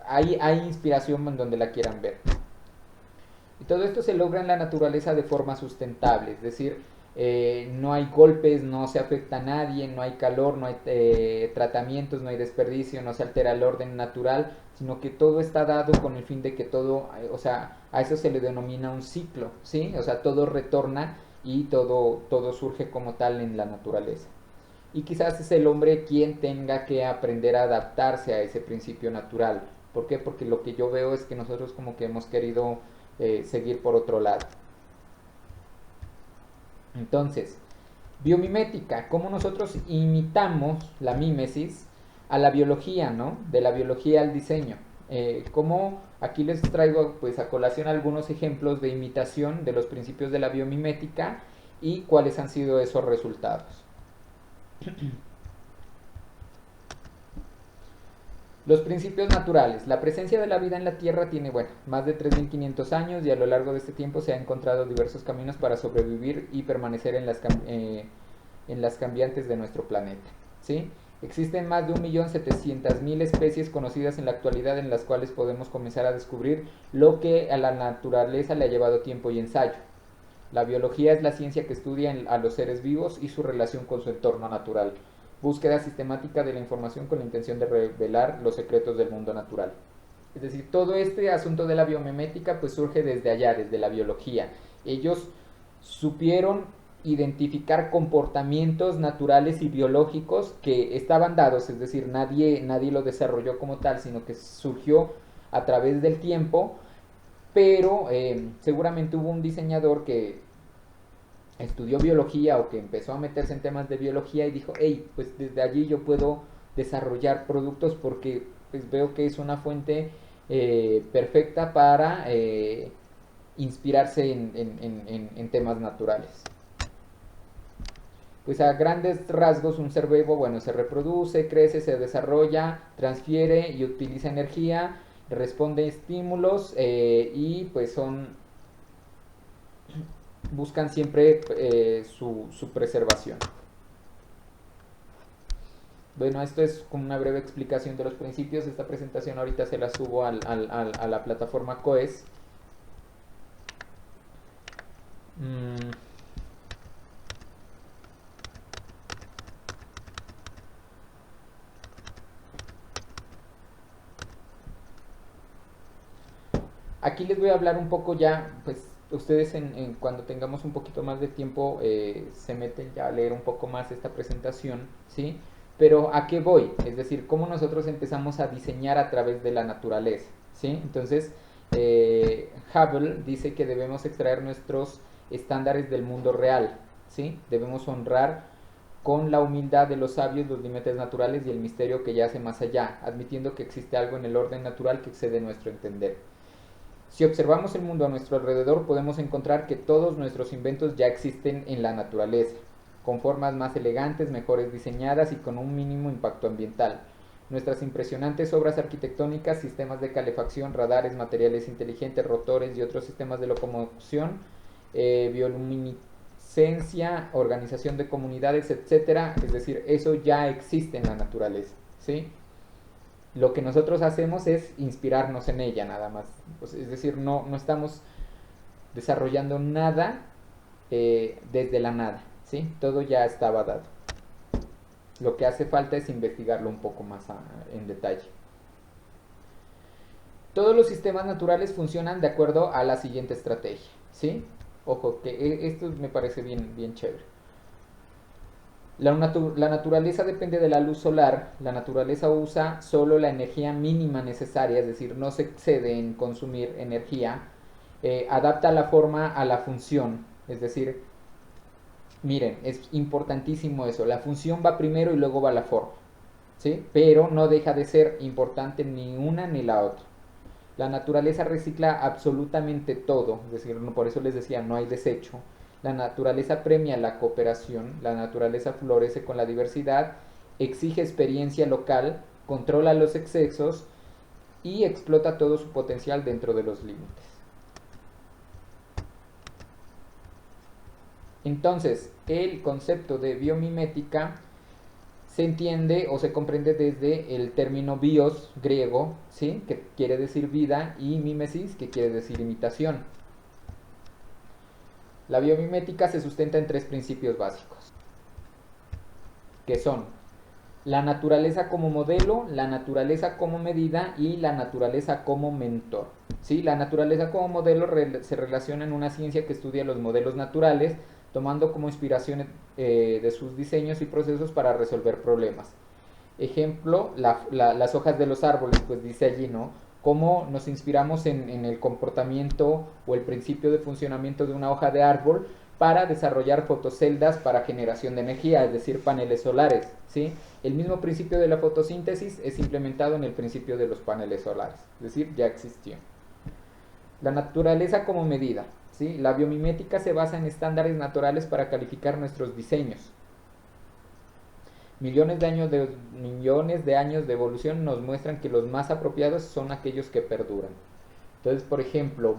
hay inspiración en donde la quieran ver. Y todo esto se logra en la naturaleza de forma sustentable, es decir, no hay golpes, no se afecta a nadie, no hay calor, no hay tratamientos, no hay desperdicio, no se altera el orden natural, sino que todo está dado con el fin de que todo, o sea, a eso se le denomina un ciclo, ¿sí? O sea, todo retorna y todo surge como tal en la naturaleza. Y quizás es el hombre quien tenga que aprender a adaptarse a ese principio natural. ¿Por qué? Porque lo que yo veo es que nosotros como que hemos querido seguir por otro lado. Entonces, biomimética, cómo nosotros imitamos la mímesis a la biología, ¿no? De la biología al diseño. Como aquí les traigo pues a colación algunos ejemplos de imitación de los principios de la biomimética y cuáles han sido esos resultados. Los principios naturales. La presencia de la vida en la Tierra tiene, bueno, más de 3.500 años y a lo largo de este tiempo se han encontrado diversos caminos para sobrevivir y permanecer en las cambiantes de nuestro planeta. ¿Sí? Existen más de 1.700.000 especies conocidas en la actualidad en las cuales podemos comenzar a descubrir lo que a la naturaleza le ha llevado tiempo y ensayo. La biología es la ciencia que estudia a los seres vivos y su relación con su entorno natural. Búsqueda sistemática de la información con la intención de revelar los secretos del mundo natural. Es decir, todo este asunto de la biomimética pues surge desde allá, desde la biología. Ellos supieron identificar comportamientos naturales y biológicos que estaban dados, es decir, nadie lo desarrolló como tal, sino que surgió a través del tiempo, pero seguramente hubo un diseñador que estudió biología o que empezó a meterse en temas de biología y dijo, hey, pues desde allí yo puedo desarrollar productos porque pues veo que es una fuente perfecta para inspirarse en temas naturales. Pues a grandes rasgos un ser vivo, bueno, se reproduce, crece, se desarrolla, transfiere y utiliza energía, responde a estímulos y pues buscan siempre su preservación. Bueno, esto es como una breve explicación de los principios. Esta presentación ahorita se la subo a la plataforma COES. Aquí les voy a hablar un poco ya, pues ustedes cuando tengamos un poquito más de tiempo se meten ya a leer un poco más esta presentación, ¿sí? Pero ¿a qué voy? Es decir, cómo nosotros empezamos a diseñar a través de la naturaleza, ¿sí? Entonces, Hubble dice que debemos extraer nuestros estándares del mundo real, ¿sí? Debemos honrar con la humildad de los sabios los límites naturales y el misterio que yace más allá, admitiendo que existe algo en el orden natural que excede nuestro entender. Si observamos el mundo a nuestro alrededor, podemos encontrar que todos nuestros inventos ya existen en la naturaleza, con formas más elegantes, mejores diseñadas y con un mínimo impacto ambiental. Nuestras impresionantes obras arquitectónicas, sistemas de calefacción, radares, materiales inteligentes, rotores y otros sistemas de locomoción, bioluminiscencia, organización de comunidades, etcétera, es decir, eso ya existe en la naturaleza, ¿sí? Lo que nosotros hacemos es inspirarnos en ella nada más. Pues, es decir, no estamos desarrollando nada desde la nada, ¿sí? Todo ya estaba dado. Lo que hace falta es investigarlo un poco más en detalle. Todos los sistemas naturales funcionan de acuerdo a la siguiente estrategia, ¿sí? Ojo, que esto me parece bien chévere. La naturaleza depende de la luz solar, la naturaleza usa solo la energía mínima necesaria, es decir, no se excede en consumir energía, adapta la forma a la función, es decir, miren, es importantísimo eso, la función va primero y luego va la forma, ¿sí? Pero no deja de ser importante ni una ni la otra. La naturaleza recicla absolutamente todo, es decir, por eso les decía, no hay desecho. La naturaleza premia la cooperación, la naturaleza florece con la diversidad, exige experiencia local, controla los excesos y explota todo su potencial dentro de los límites. Entonces, el concepto de biomimética se entiende o se comprende desde el término bios griego, ¿sí? Que quiere decir vida, y mimesis, que quiere decir imitación. La biomimética se sustenta en tres principios básicos, que son la naturaleza como modelo, la naturaleza como medida y la naturaleza como mentor. ¿Sí? La naturaleza como modelo se relaciona en una ciencia que estudia los modelos naturales, tomando como inspiración de sus diseños y procesos para resolver problemas. Ejemplo, las hojas de los árboles, pues dice allí, ¿no? Cómo nos inspiramos en el comportamiento o el principio de funcionamiento de una hoja de árbol para desarrollar fotoceldas para generación de energía, es decir, paneles solares, ¿sí? El mismo principio de la fotosíntesis es implementado en el principio de los paneles solares, es decir, ya existió. La naturaleza como medida, ¿sí? La biomimética se basa en estándares naturales para calificar nuestros diseños. Millones de años de evolución nos muestran que los más apropiados son aquellos que perduran. Entonces, por ejemplo,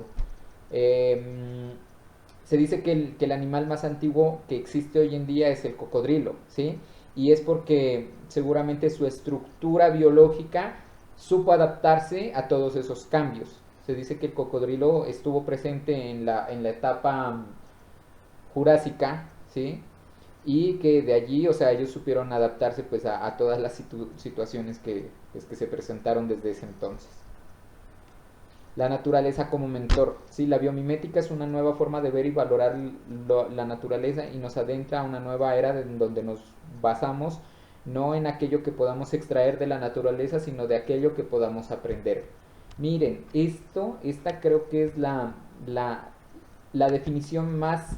se dice que el animal más antiguo que existe hoy en día es el cocodrilo, ¿sí? Y es porque seguramente su estructura biológica supo adaptarse a todos esos cambios. Se dice que el cocodrilo estuvo presente en la etapa jurásica, ¿sí? Y que de allí, o sea, ellos supieron adaptarse pues a todas las situaciones pues, que se presentaron desde ese entonces. La naturaleza como mentor. Sí, la biomimética es una nueva forma de ver y valorar la naturaleza y nos adentra a una nueva era en donde nos basamos no en aquello que podamos extraer de la naturaleza, sino de aquello que podamos aprender. Miren, esta creo que es la definición más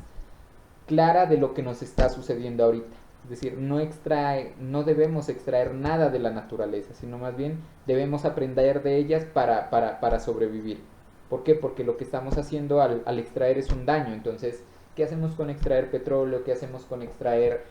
clara de lo que nos está sucediendo ahorita. Es decir, no debemos extraer nada de la naturaleza, sino más bien debemos aprender de ellas para sobrevivir. ¿Por qué? Porque lo que estamos haciendo al extraer es un daño. Entonces, ¿qué hacemos con extraer petróleo? ¿Qué hacemos con extraer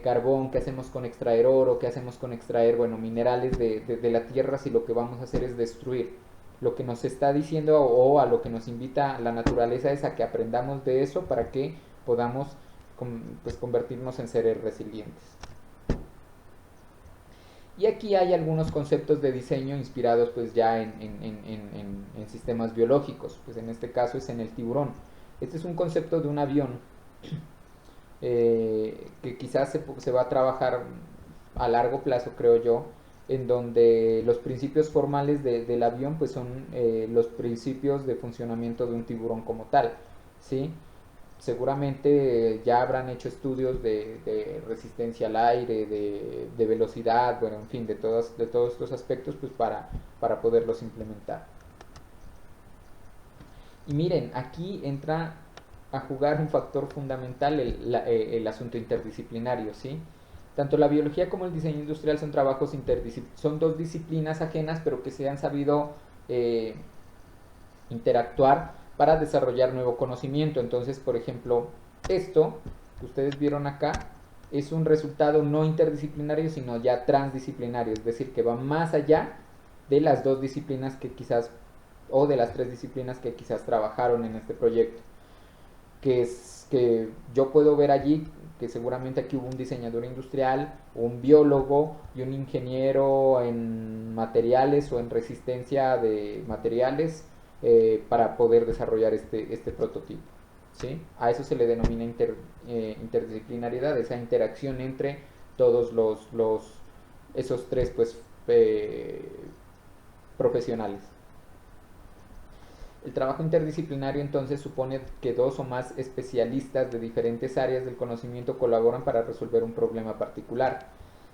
carbón? ¿Qué hacemos con extraer oro? ¿Qué hacemos con extraer, bueno, minerales de la tierra si lo que vamos a hacer es destruir? Lo que nos está diciendo o a lo que nos invita la naturaleza es a que aprendamos de eso para que podamos pues, convertirnos en seres resilientes. Y aquí hay algunos conceptos de diseño inspirados pues ya en sistemas biológicos, pues en este caso es en el tiburón. Este es un concepto de un avión que quizás se va a trabajar a largo plazo, creo yo, en donde los principios formales del avión pues son los principios de funcionamiento de un tiburón como tal, ¿sí? Seguramente ya habrán hecho estudios de resistencia al aire, de velocidad, bueno, en fin, de todos estos aspectos pues para poderlos implementar. Y miren, aquí entra a jugar un factor fundamental el asunto interdisciplinario, ¿sí? Tanto la biología como el diseño industrial son trabajos son dos disciplinas ajenas, pero que se han sabido interactuar para desarrollar nuevo conocimiento. Entonces, por ejemplo, esto que ustedes vieron acá es un resultado no interdisciplinario, sino ya transdisciplinario, es decir, que va más allá de las dos disciplinas que quizás, o de las tres disciplinas que quizás trabajaron en este proyecto. Que es que yo puedo ver allí que seguramente aquí hubo un diseñador industrial, un biólogo y un ingeniero en materiales o en resistencia de materiales para poder desarrollar este prototipo. ¿Sí? A eso se le denomina interdisciplinariedad, esa interacción entre todos esos tres pues, profesionales. El trabajo interdisciplinario entonces supone que dos o más especialistas de diferentes áreas del conocimiento colaboran para resolver un problema particular,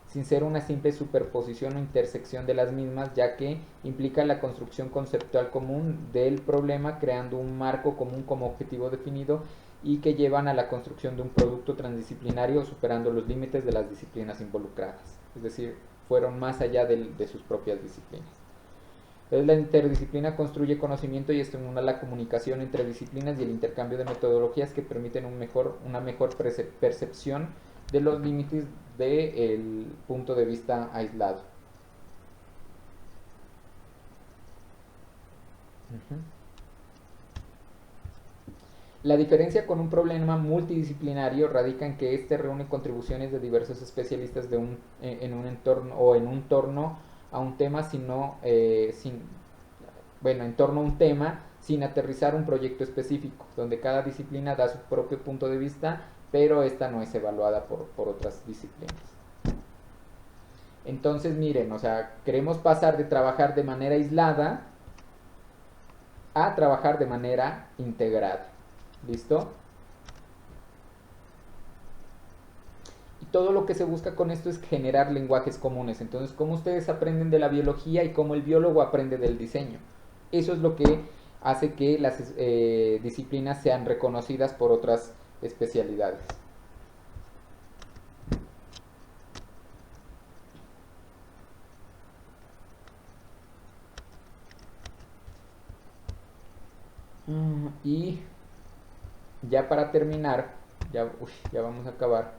sin ser una simple superposición o intersección de las mismas, ya que implica la construcción conceptual común del problema, creando un marco común como objetivo definido y que llevan a la construcción de un producto transdisciplinario superando los límites de las disciplinas involucradas. Es decir, fueron más allá de sus propias disciplinas. Entonces la interdisciplina construye conocimiento y estimula la comunicación entre disciplinas y el intercambio de metodologías que permiten una mejor percepción de los límites del punto de vista aislado. La diferencia con un problema multidisciplinario radica en que éste reúne contribuciones de diversos especialistas en un entorno o en un torno a un tema, en torno a un tema sin aterrizar un proyecto específico, donde cada disciplina da su propio punto de vista, pero esta no es evaluada por otras disciplinas. Entonces miren, o sea, queremos pasar de trabajar de manera aislada a trabajar de manera integrada. ¿Listo? Y todo lo que se busca con esto es generar lenguajes comunes. Entonces, cómo ustedes aprenden de la biología y cómo el biólogo aprende del diseño. Eso es lo que hace que las disciplinas sean reconocidas por otras especialidades. Y ya para terminar, ya vamos a acabar,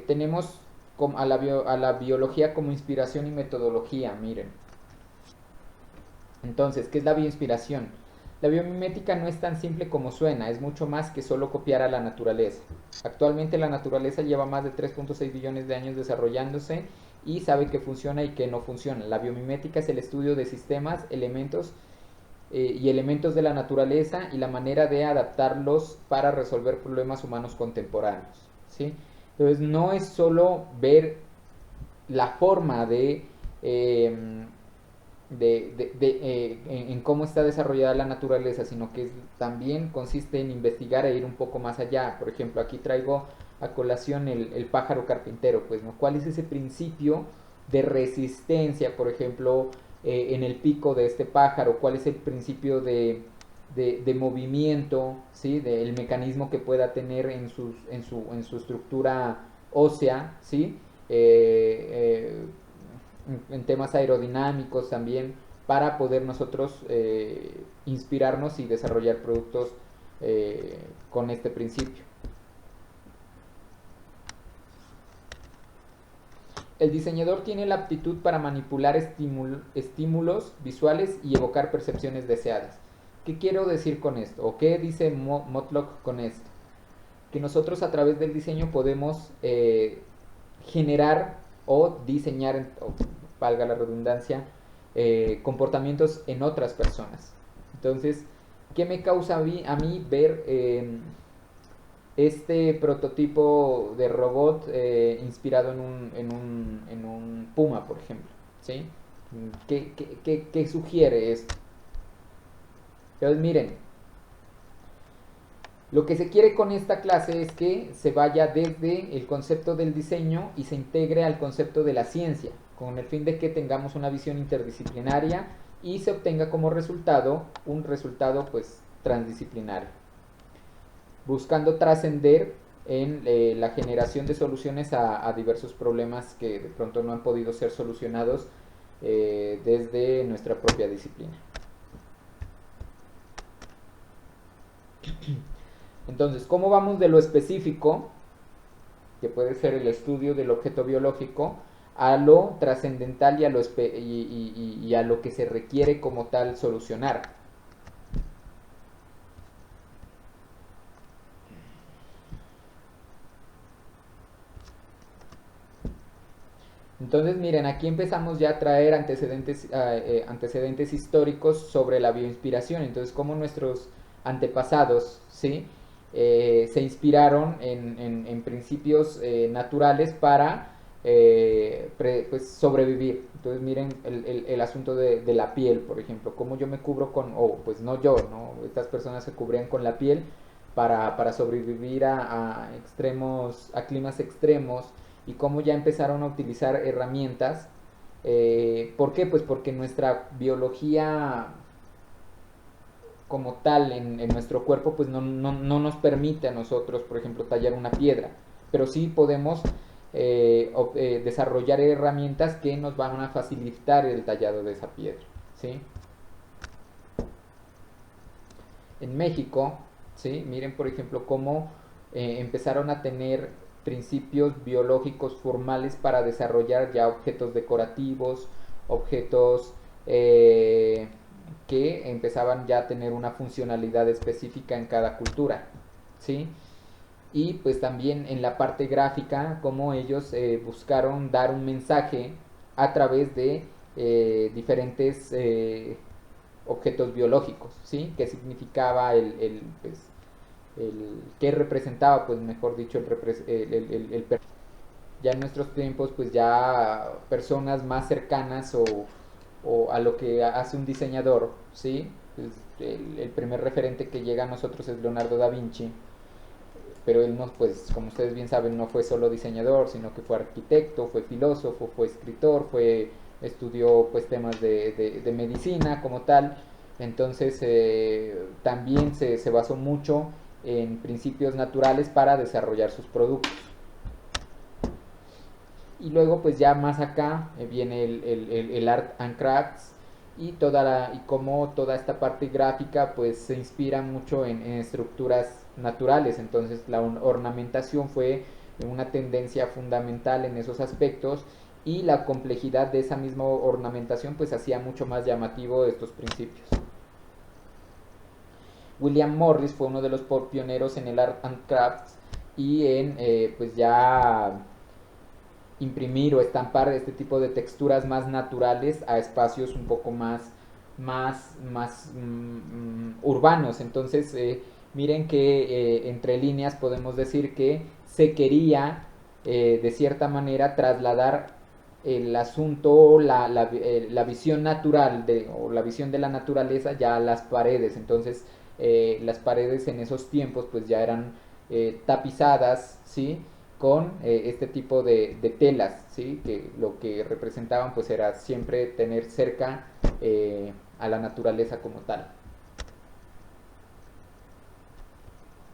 tenemos a la biología como inspiración y metodología, miren. Entonces, ¿qué es la bioinspiración? La biomimética no es tan simple como suena, es mucho más que solo copiar a la naturaleza. Actualmente la naturaleza lleva más de 3.6 billones de años desarrollándose y sabe qué funciona y qué no funciona. La biomimética es el estudio de sistemas, elementos y elementos de la naturaleza y la manera de adaptarlos para resolver problemas humanos contemporáneos, ¿sí? Entonces no es solo ver la forma en cómo está desarrollada la naturaleza, sino que también consiste en investigar e ir un poco más allá. Por ejemplo, aquí traigo a colación el pájaro carpintero, pues, ¿no? ¿Cuál es ese principio de resistencia, por ejemplo, en el pico de este pájaro? ¿Cuál es el principio de movimiento, ¿sí? Del mecanismo que pueda tener en su estructura ósea, ¿sí? En temas aerodinámicos también, para poder nosotros inspirarnos y desarrollar productos con este principio. El diseñador tiene la aptitud para manipular estímulos visuales y evocar percepciones deseadas. ¿Qué quiero decir con esto? ¿O qué dice Motlock con esto? Que nosotros a través del diseño podemos generar o diseñar, o valga la redundancia, comportamientos en otras personas. Entonces, ¿qué me causa a mí ver este prototipo de robot inspirado en un puma, por ejemplo? ¿Sí? ¿Qué sugiere esto? Entonces, miren, lo que se quiere con esta clase es que se vaya desde el concepto del diseño y se integre al concepto de la ciencia, con el fin de que tengamos una visión interdisciplinaria y se obtenga como resultado un resultado pues transdisciplinario, buscando trascender en la generación de soluciones a diversos problemas que de pronto no han podido ser solucionados desde nuestra propia disciplina. Entonces, ¿cómo vamos de lo específico, que puede ser el estudio del objeto biológico, a lo trascendental y a lo que se requiere como tal solucionar? Entonces, miren, aquí empezamos ya a traer antecedentes históricos sobre la bioinspiración. Entonces, cómo nuestros antepasados, ¿sí? Se inspiraron en principios naturales para pues, sobrevivir. Entonces, miren el asunto de la piel, por ejemplo. Cómo yo me cubro pues no yo, ¿no? Estas personas se cubrían con la piel para sobrevivir a climas extremos, y cómo ya empezaron a utilizar herramientas. ¿Por qué? Pues porque nuestra biología como tal en nuestro cuerpo pues no nos permite a nosotros, por ejemplo, tallar una piedra, pero sí podemos desarrollar herramientas que nos van a facilitar el tallado de esa piedra, ¿sí? En México, ¿sí? Miren por ejemplo cómo empezaron a tener principios biológicos formales para desarrollar ya objetos decorativos, objetos que empezaban ya a tener una funcionalidad específica en cada cultura, ¿sí? Y pues también en la parte gráfica, cómo ellos buscaron dar un mensaje a través de diferentes objetos biológicos, ¿sí? ¿Qué significaba pues, qué representaba, pues mejor dicho, ya en nuestros tiempos, pues ya personas más cercanas o a lo que hace un diseñador, ¿sí? Pues, el primer referente que llega a nosotros es Leonardo da Vinci, pero él no, pues como ustedes bien saben, no fue solo diseñador, sino que fue arquitecto, fue filósofo, fue escritor, estudió pues temas de medicina como tal. Entonces también se basó mucho en principios naturales para desarrollar sus productos. Y luego pues ya más acá viene el Art and Crafts y como toda esta parte gráfica pues se inspira mucho en estructuras naturales. Entonces la ornamentación fue una tendencia fundamental en esos aspectos y la complejidad de esa misma ornamentación pues hacía mucho más llamativo estos principios. William Morris fue uno de los pioneros en el Art and Crafts y en pues ya imprimir o estampar este tipo de texturas más naturales a espacios un poco más urbanos. Entonces, miren que entre líneas podemos decir que se quería de cierta manera trasladar el asunto, la visión natural o la visión de la naturaleza ya a las paredes. Entonces, las paredes en esos tiempos pues ya eran tapizadas, ¿sí? Con este tipo de telas, ¿sí? Que lo que representaban pues era siempre tener cerca a la naturaleza como tal.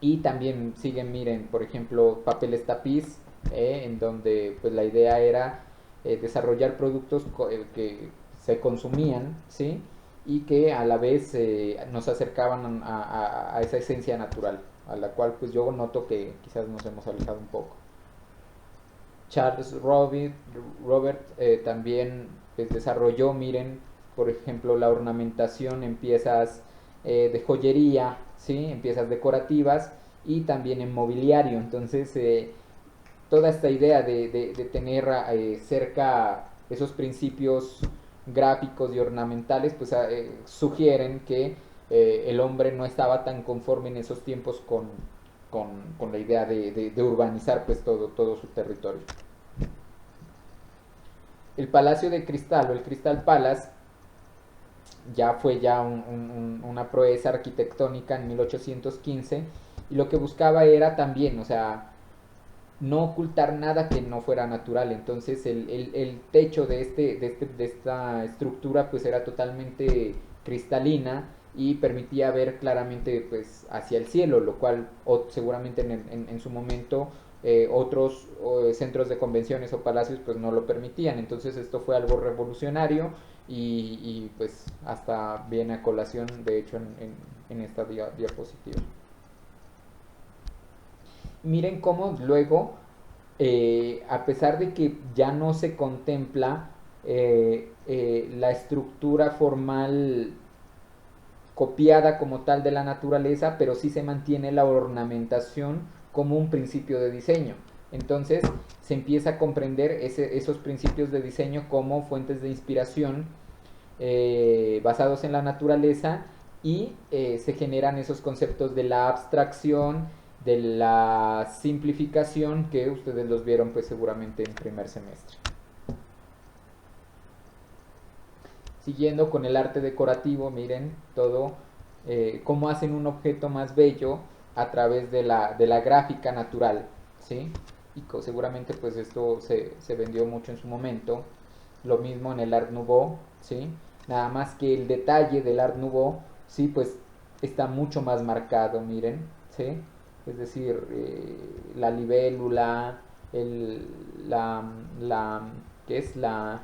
Y también siguen, miren, por ejemplo, papeles tapiz, en donde pues la idea era desarrollar productos que se consumían, ¿sí? Y que a la vez nos acercaban a esa esencia natural, a la cual pues yo noto que quizás nos hemos alejado un poco. Charles Robert también pues, desarrolló, miren, por ejemplo, la ornamentación en piezas de joyería, ¿sí? En piezas decorativas y también en mobiliario. Entonces, toda esta idea de tener cerca esos principios gráficos y ornamentales, pues sugieren que el hombre no estaba tan conforme en esos tiempos con la idea de urbanizar pues todo su territorio. El Palacio de Cristal o el Crystal Palace ya fue ya una proeza arquitectónica en 1815 y lo que buscaba era también, o sea, no ocultar nada que no fuera natural. Entonces el techo de esta estructura pues era totalmente cristalina y permitía ver claramente pues hacia el cielo, lo cual seguramente en su momento otros centros de convenciones o palacios pues no lo permitían. Entonces esto fue algo revolucionario y pues hasta viene a colación de hecho en esta diapositiva. Miren cómo luego, a pesar de que ya no se contempla la estructura formal copiada como tal de la naturaleza, pero sí se mantiene la ornamentación como un principio de diseño. Entonces se empieza a comprender esos principios de diseño como fuentes de inspiración basados en la naturaleza y se generan esos conceptos de la abstracción, de la simplificación que ustedes los vieron pues seguramente en primer semestre. Siguiendo con el arte decorativo, miren todo cómo hacen un objeto más bello a través de la gráfica natural, ¿sí? Y seguramente pues esto se vendió mucho en su momento. Lo mismo en el Art Nouveau, ¿sí? Nada más que el detalle del Art Nouveau, sí, pues está mucho más marcado, miren, ¿sí? Es decir, la libélula, la ¿qué es? La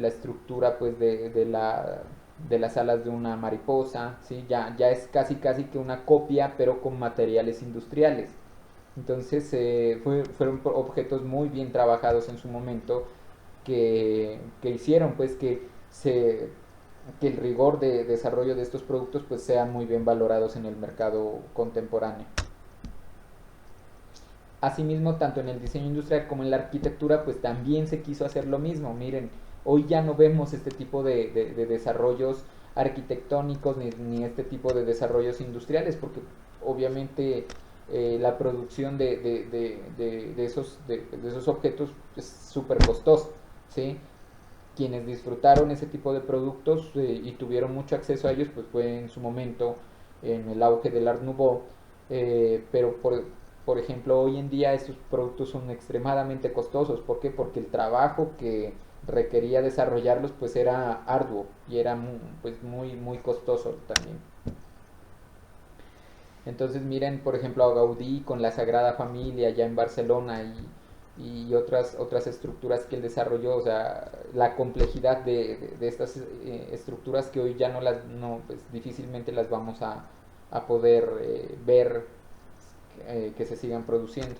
estructura pues de las alas de una mariposa, ¿sí? Ya es casi que una copia pero con materiales industriales. Entonces fueron objetos muy bien trabajados en su momento que hicieron pues que el rigor de desarrollo de estos productos pues sean muy bien valorados en el mercado contemporáneo. Asimismo, tanto en el diseño industrial como en la arquitectura, pues también se quiso hacer lo mismo. Miren, Hoy ya no vemos este tipo de desarrollos arquitectónicos ni este tipo de desarrollos industriales, porque obviamente la producción de esos objetos es súper costosa, ¿sí? Quienes disfrutaron ese tipo de productos y tuvieron mucho acceso a ellos, pues fue en su momento en el auge del Art Nouveau, pero por ejemplo hoy en día estos productos son extremadamente costosos. ¿Por qué? Porque el trabajo que requería desarrollarlos pues era arduo y era pues muy costoso también. Entonces miren, por ejemplo, a Gaudí con la Sagrada Familia ya en Barcelona y otras estructuras que él desarrolló, o sea, la complejidad de estas estructuras que hoy ya pues difícilmente las vamos a poder ver que se sigan produciendo.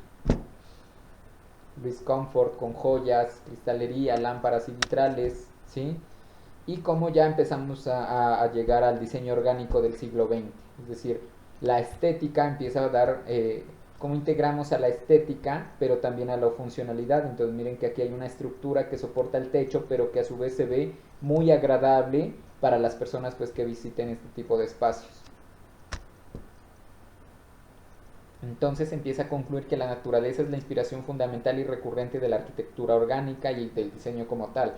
Luis Comfort con joyas, cristalería, lámparas y vitrales, ¿sí? Y cómo ya empezamos a llegar al diseño orgánico del siglo XX, es decir, la estética empieza a dar, cómo integramos a la estética, pero también a la funcionalidad. Entonces miren que aquí hay una estructura que soporta el techo, pero que a su vez se ve muy agradable para las personas pues que visiten este tipo de espacios. Entonces empieza a concluir que la naturaleza es la inspiración fundamental y recurrente de la arquitectura orgánica y del diseño como tal.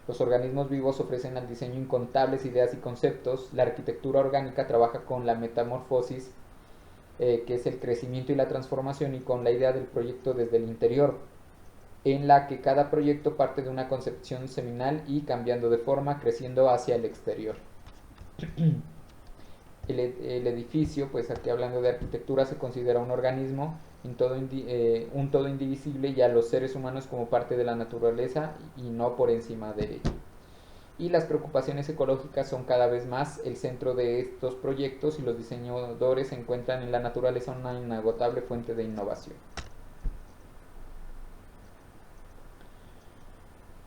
Los organismos vivos ofrecen al diseño incontables ideas y conceptos. La arquitectura orgánica trabaja con la metamorfosis, que es el crecimiento y la transformación, y con la idea del proyecto desde el interior, en la que cada proyecto parte de una concepción seminal y cambiando de forma, creciendo hacia el exterior. El edificio, pues aquí hablando de arquitectura, se considera un organismo, un todo indivisible, y a los seres humanos como parte de la naturaleza y no por encima de ella. Y las preocupaciones ecológicas son cada vez más el centro de estos proyectos, y los diseñadores encuentran en la naturaleza una inagotable fuente de innovación.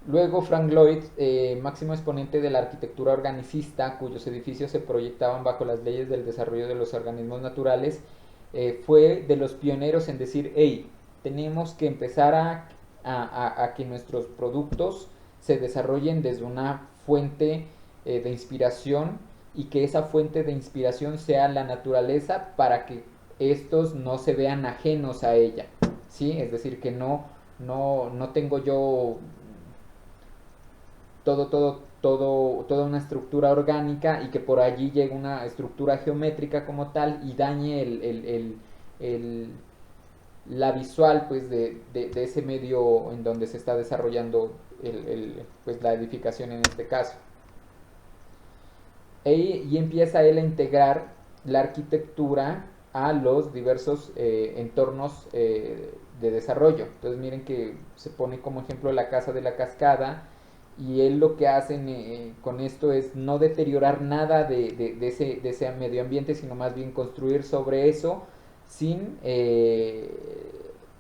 Luego Frank Lloyd, máximo exponente de la arquitectura organicista, cuyos edificios se proyectaban bajo las leyes del desarrollo de los organismos naturales, fue de los pioneros en decir, hey, tenemos que empezar a que nuestros productos se desarrollen desde una fuente de inspiración, y que esa fuente de inspiración sea la naturaleza para que estos no se vean ajenos a ella, ¿sí? Es decir, que no tengo yo toda una estructura orgánica y que por allí llegue una estructura geométrica como tal y dañe el, la visual pues de ese medio en donde se está desarrollando pues la edificación en este caso. Y empieza él a integrar la arquitectura a los diversos entornos de desarrollo. Entonces miren que se pone como ejemplo la Casa de la Cascada, y él lo que hace con esto es no deteriorar nada de ese medio ambiente, sino más bien construir sobre eso sin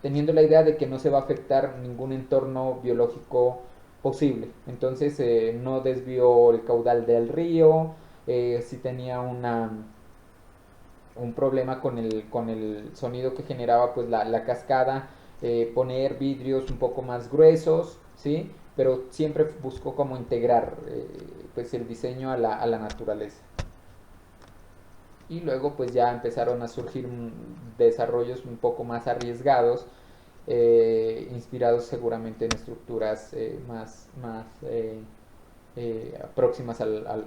teniendo la idea de que no se va a afectar ningún entorno biológico posible. Entonces no desvió el caudal del río, si tenía un problema con el sonido que generaba pues la cascada, poner vidrios un poco más gruesos, ¿sí? Pero siempre buscó como integrar pues el diseño a la naturaleza. Y luego pues ya empezaron a surgir desarrollos un poco más arriesgados, inspirados seguramente en estructuras más próximas a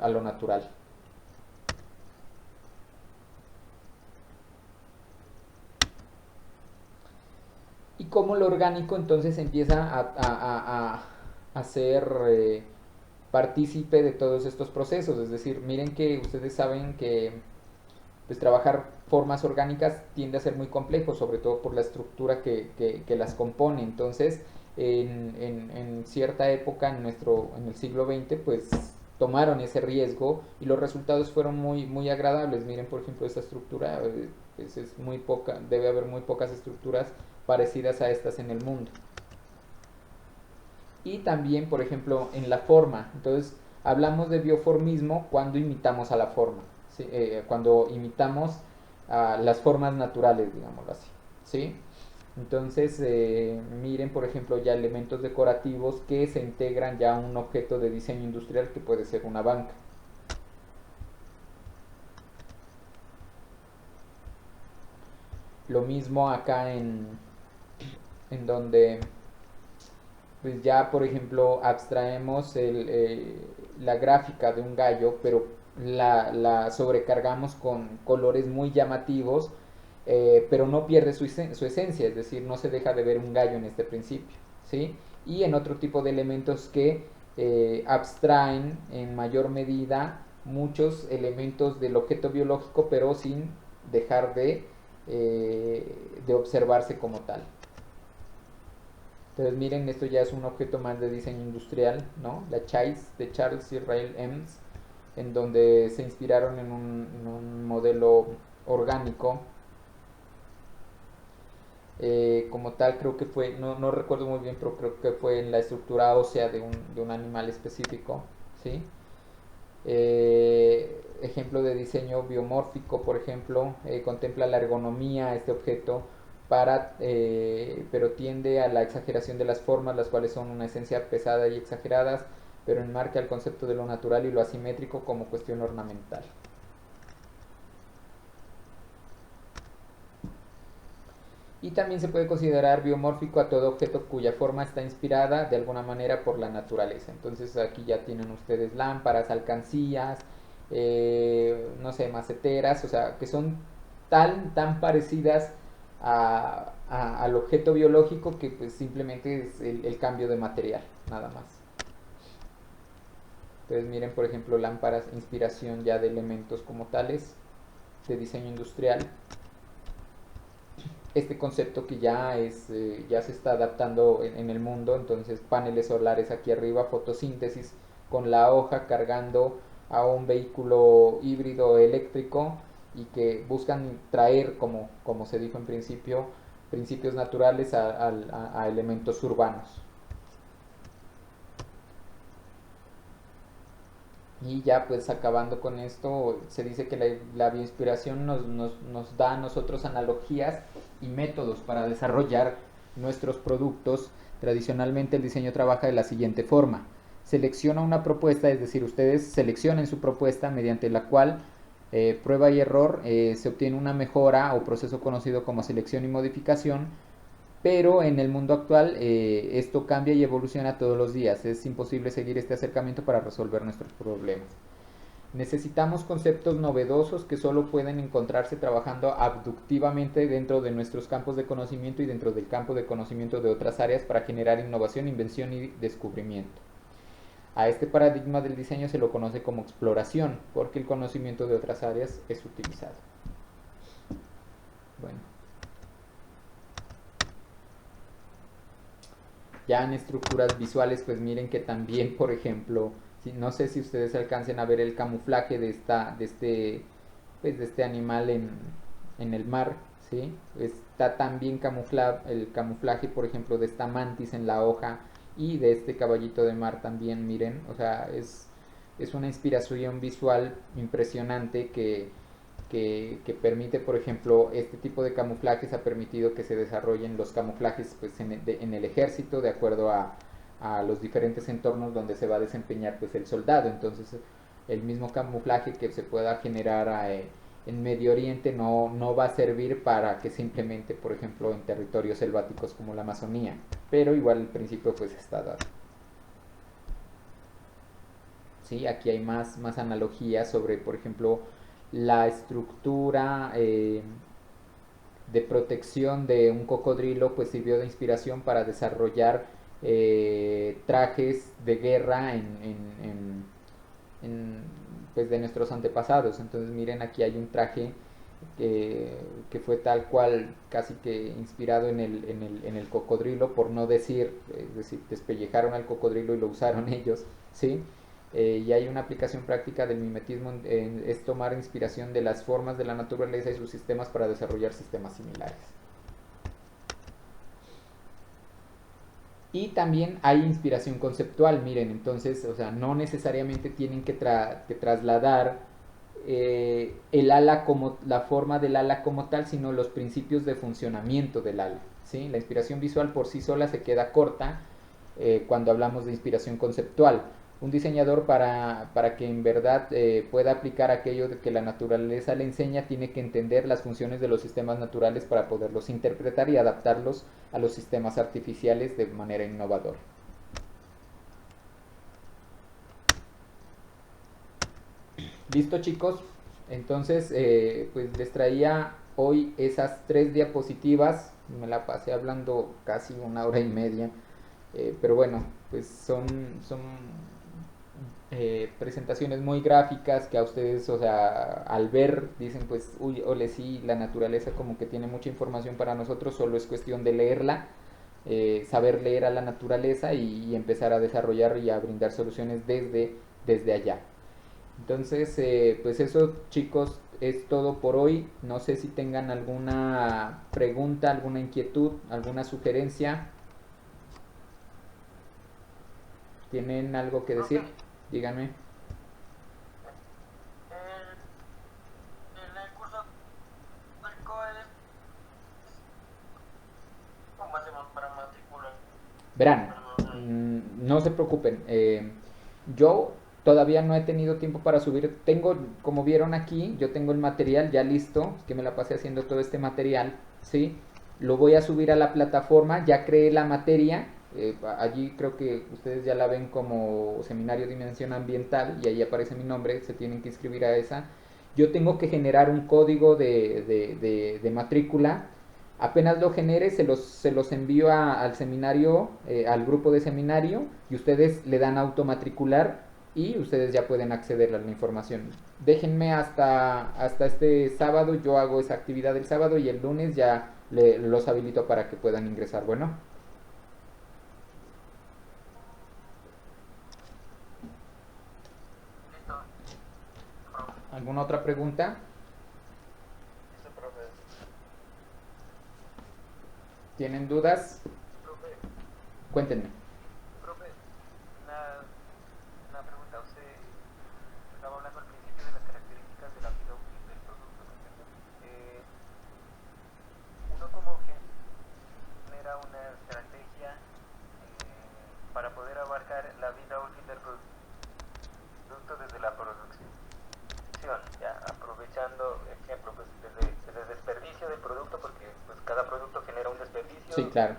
lo natural. Y cómo lo orgánico entonces empieza a ser partícipe de todos estos procesos. Es decir, miren que ustedes saben que pues trabajar formas orgánicas tiende a ser muy complejo, sobre todo por la estructura que las compone. Entonces, en cierta época en el siglo XX, pues tomaron ese riesgo y los resultados fueron muy agradables. Miren, por ejemplo, esta estructura, pues es muy poca, debe haber muy pocas estructuras parecidas a estas en el mundo. Y también, por ejemplo, en la forma. Entonces, hablamos de bioformismo cuando imitamos a la forma, ¿sí? Cuando imitamos a las formas naturales, digámoslo así, ¿sí? Entonces, miren, por ejemplo, ya elementos decorativos que se integran ya a un objeto de diseño industrial que puede ser una banca. Lo mismo acá en donde pues ya por ejemplo abstraemos la gráfica de un gallo, pero la sobrecargamos con colores muy llamativos, pero no pierde su esencia, es decir, no se deja de ver un gallo en este principio, ¿sí? Y en otro tipo de elementos que abstraen en mayor medida muchos elementos del objeto biológico, pero sin dejar de observarse como tal. Entonces miren, esto ya es un objeto más de diseño industrial, ¿no? La Chase de Charles Israel Eames, en donde se inspiraron en un modelo orgánico. Como tal, creo que fue, no recuerdo muy bien, pero creo que fue en la estructura ósea de un animal específico, ¿sí? Ejemplo de diseño biomórfico, por ejemplo, contempla la ergonomía, este objeto, pero tiende a la exageración de las formas, las cuales son una esencia pesada y exageradas, pero enmarca el concepto de lo natural y lo asimétrico como cuestión ornamental. Y también se puede considerar biomórfico a todo objeto cuya forma está inspirada de alguna manera por la naturaleza. Entonces aquí ya tienen ustedes lámparas, alcancías, no sé, maceteras, o sea, que son tan parecidas al objeto biológico que pues simplemente es el cambio de material, nada más. Entonces miren, por ejemplo, lámparas, inspiración ya de elementos como tales, de diseño industrial, este concepto que ya se está adaptando en el mundo. Entonces paneles solares aquí arriba, fotosíntesis con la hoja cargando a un vehículo híbrido eléctrico y que buscan traer, como se dijo en principio, principios naturales a elementos urbanos. Y ya pues acabando con esto, se dice que la bioinspiración nos da a nosotros analogías y métodos para desarrollar nuestros productos. Tradicionalmente el diseño trabaja de la siguiente forma. Selecciona una propuesta, es decir, ustedes seleccionen su propuesta mediante la cual prueba y error se obtiene una mejora o proceso conocido como selección y modificación, pero en el mundo actual esto cambia y evoluciona todos los días. Es imposible seguir este acercamiento para resolver nuestros problemas. Necesitamos conceptos novedosos que solo pueden encontrarse trabajando abductivamente dentro de nuestros campos de conocimiento y dentro del campo de conocimiento de otras áreas para generar innovación, invención y descubrimiento. A este paradigma del diseño se lo conoce como exploración, porque el conocimiento de otras áreas es utilizado. Bueno, ya en estructuras visuales, pues miren que también, por ejemplo, no sé si ustedes alcancen a ver el camuflaje de este animal en el mar, ¿sí? Está también el camuflaje, por ejemplo, de esta mantis en la hoja y de este caballito de mar también, miren, o sea, es una inspiración visual impresionante que permite, por ejemplo, este tipo de camuflajes ha permitido que se desarrollen los camuflajes pues, en el ejército de acuerdo a los diferentes entornos donde se va a desempeñar pues, el soldado. Entonces, el mismo camuflaje que se pueda generar en Medio Oriente no va a servir para que simplemente, por ejemplo, en territorios selváticos como la Amazonía, pero igual el principio pues está dado. ¿Sí? Aquí hay más analogías sobre, por ejemplo, la estructura de protección de un cocodrilo, pues sirvió de inspiración para desarrollar trajes de guerra en, pues de nuestros antepasados. Entonces miren, aquí hay un traje que fue tal cual casi que inspirado en el cocodrilo, por no decir, es decir, despellejaron al cocodrilo y lo usaron ellos, ¿sí? Y hay una aplicación práctica del mimetismo, es tomar inspiración de las formas de la naturaleza y sus sistemas para desarrollar sistemas similares. Y también hay inspiración conceptual, miren, entonces, o sea, no necesariamente tienen que trasladar el ala como la forma del ala como tal, sino los principios de funcionamiento del ala, ¿sí? La inspiración visual por sí sola se queda corta cuando hablamos de inspiración conceptual. Un diseñador para que en verdad pueda aplicar aquello de que la naturaleza le enseña, tiene que entender las funciones de los sistemas naturales para poderlos interpretar y adaptarlos a los sistemas artificiales de manera innovadora. Listo, chicos, entonces pues les traía hoy esas 3 diapositivas. Me la pasé hablando casi 1 hora y media, pero bueno, pues son presentaciones muy gráficas que a ustedes, o sea, al ver dicen pues, uy, ole, sí, la naturaleza como que tiene mucha información para nosotros, solo es cuestión de leerla, saber leer a la naturaleza y empezar a desarrollar y a brindar soluciones desde allá. Entonces, pues eso, chicos, es todo por hoy. No sé si tengan alguna pregunta, alguna inquietud, alguna sugerencia. ¿Tienen algo que decir? Profe, Díganme. en el curso teórico es cómo hacemos para matricular. Verán, Perdón. no se preocupen. Yo todavía no he tenido tiempo para subir. Tengo, como vieron aquí, yo tengo el material ya listo, que me la pasé haciendo todo este material, ¿sí? Lo voy a subir a la plataforma, ya creé la materia. Allí creo que ustedes ya la ven como Seminario de Dimensión Ambiental y ahí aparece mi nombre, se tienen que inscribir a esa. Yo tengo que generar un código de matrícula. Apenas lo genere, se los envío al seminario, al grupo de seminario, y ustedes le dan automatricular y ustedes ya pueden acceder a la información. Déjenme hasta este sábado, yo hago esa actividad el sábado y el lunes ya los habilito para que puedan ingresar. Bueno, Listo, profe. ¿alguna otra pregunta? Listo, profe. ¿Tienen dudas? Profe, Cuéntenme. profe, una, una pregunta. Usted estaba hablando al principio de las características de la vida útil del producto, ¿no es cierto? Eh, Uno como genera una estrategia para poder abarcar la vida útil del producto desde la producción. Ya aprovechando, ejemplo, pues desde el desperdicio del producto, porque pues cada producto genera un Sí, desperdicio claro.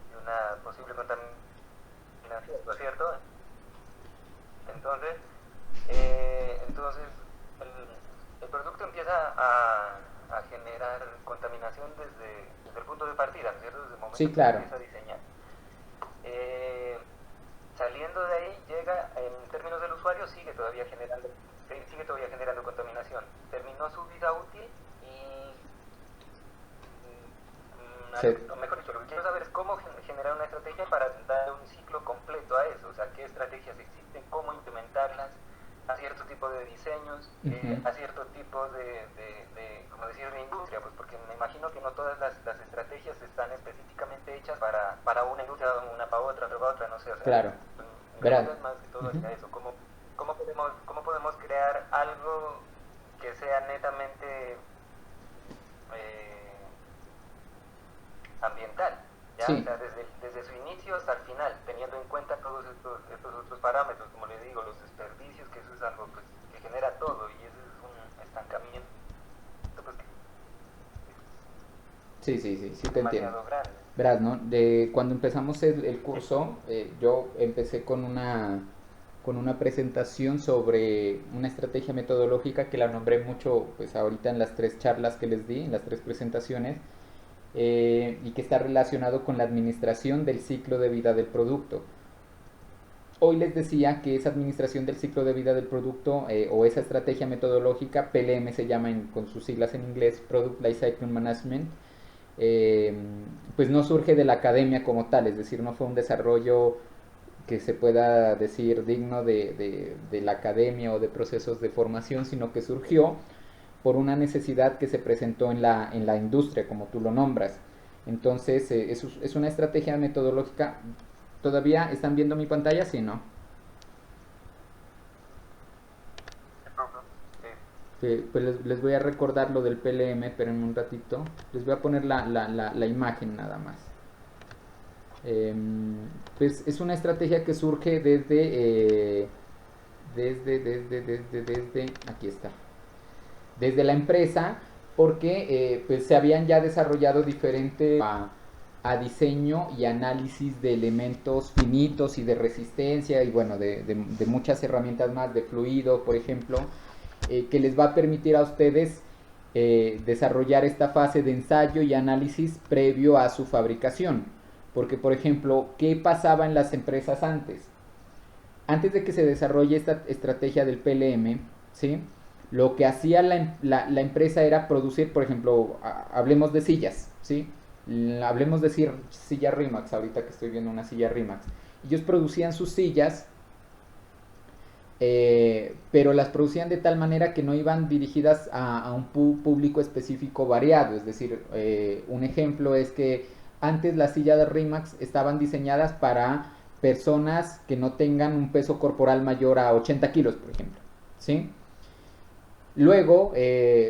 y una posible contaminación, ¿no es cierto? Entonces, entonces el producto empieza a generar contaminación desde el punto de partida, ¿no es cierto? Desde el Sí, momento que se claro. empieza a diseñar. Eh, Saliendo de ahí llega, en términos del usuario, sigue todavía generando contaminación. Terminó su vida útil y, Se, o mejor dicho, lo que quiero saber es cómo generar una estrategia para dar un ciclo completo a eso, o sea, qué estrategias existen, cómo implementarlas a cierto tipo de diseños, Ujú. a cierto tipo como decir, de industria, pues porque me imagino que no todas las estrategias están específicamente hechas para una industria, una para otra, no sé, o sea, Claro. mi Verán. pregunta es más que todo Ujú. hacia eso, cómo podemos crear algo que sea netamente eh, ambiental, ¿ya? O Sí, sea, desde su inicio hasta el final, teniendo en cuenta todos estos otros parámetros, como les digo, los desperdicios, que eso es algo pues, que genera todo y ese es un estancamiento pues, que sí, sí, sí, sí es te entiendo. demasiado grande. Verás, ¿no? Cuando empezamos el curso, yo empecé con una presentación sobre una estrategia metodológica que la nombré mucho, pues ahorita en las 3 charlas que les di, en las 3 presentaciones, y que está relacionado con la administración del ciclo de vida del producto. Hoy les decía que esa administración del ciclo de vida del producto, o esa estrategia metodológica, PLM se llama con sus siglas en inglés, Product Lifecycle Management, eh, pues no surge de la academia como tal, es decir, no fue un desarrollo que se pueda decir digno de la academia o de procesos de formación, sino que surgió por una necesidad que se presentó en la industria, como tú lo nombras. Entonces, es una estrategia metodológica. ¿Todavía están viendo mi pantalla? Sí, ¿no? Sí, profe. Sí. Pues les voy a recordar lo del PLM, pero en un ratito. Les voy a poner la imagen nada más. Eh, pues es una estrategia que surge desde, aquí está, desde la empresa, porque pues se habían ya desarrollado diferentes a diseño y análisis de elementos finitos y de resistencia y bueno, de muchas herramientas más, de fluido, por ejemplo, que les va a permitir a ustedes desarrollar esta fase de ensayo y análisis previo a su fabricación. Porque, por ejemplo, ¿qué pasaba en las empresas antes? Antes de que se desarrolle esta estrategia del PLM, ¿sí? Lo que hacía la empresa era producir, por ejemplo, hablemos de sillas, ¿sí? Hablemos de silla Rimax, ahorita que estoy viendo una silla Rimax. Ellos producían sus sillas, pero las producían de tal manera que no iban dirigidas a un público específico variado. Es decir, un ejemplo es que antes las sillas de Rimax estaban diseñadas para personas que no tengan un peso corporal mayor a 80 kilos, por ejemplo, ¿sí? Luego,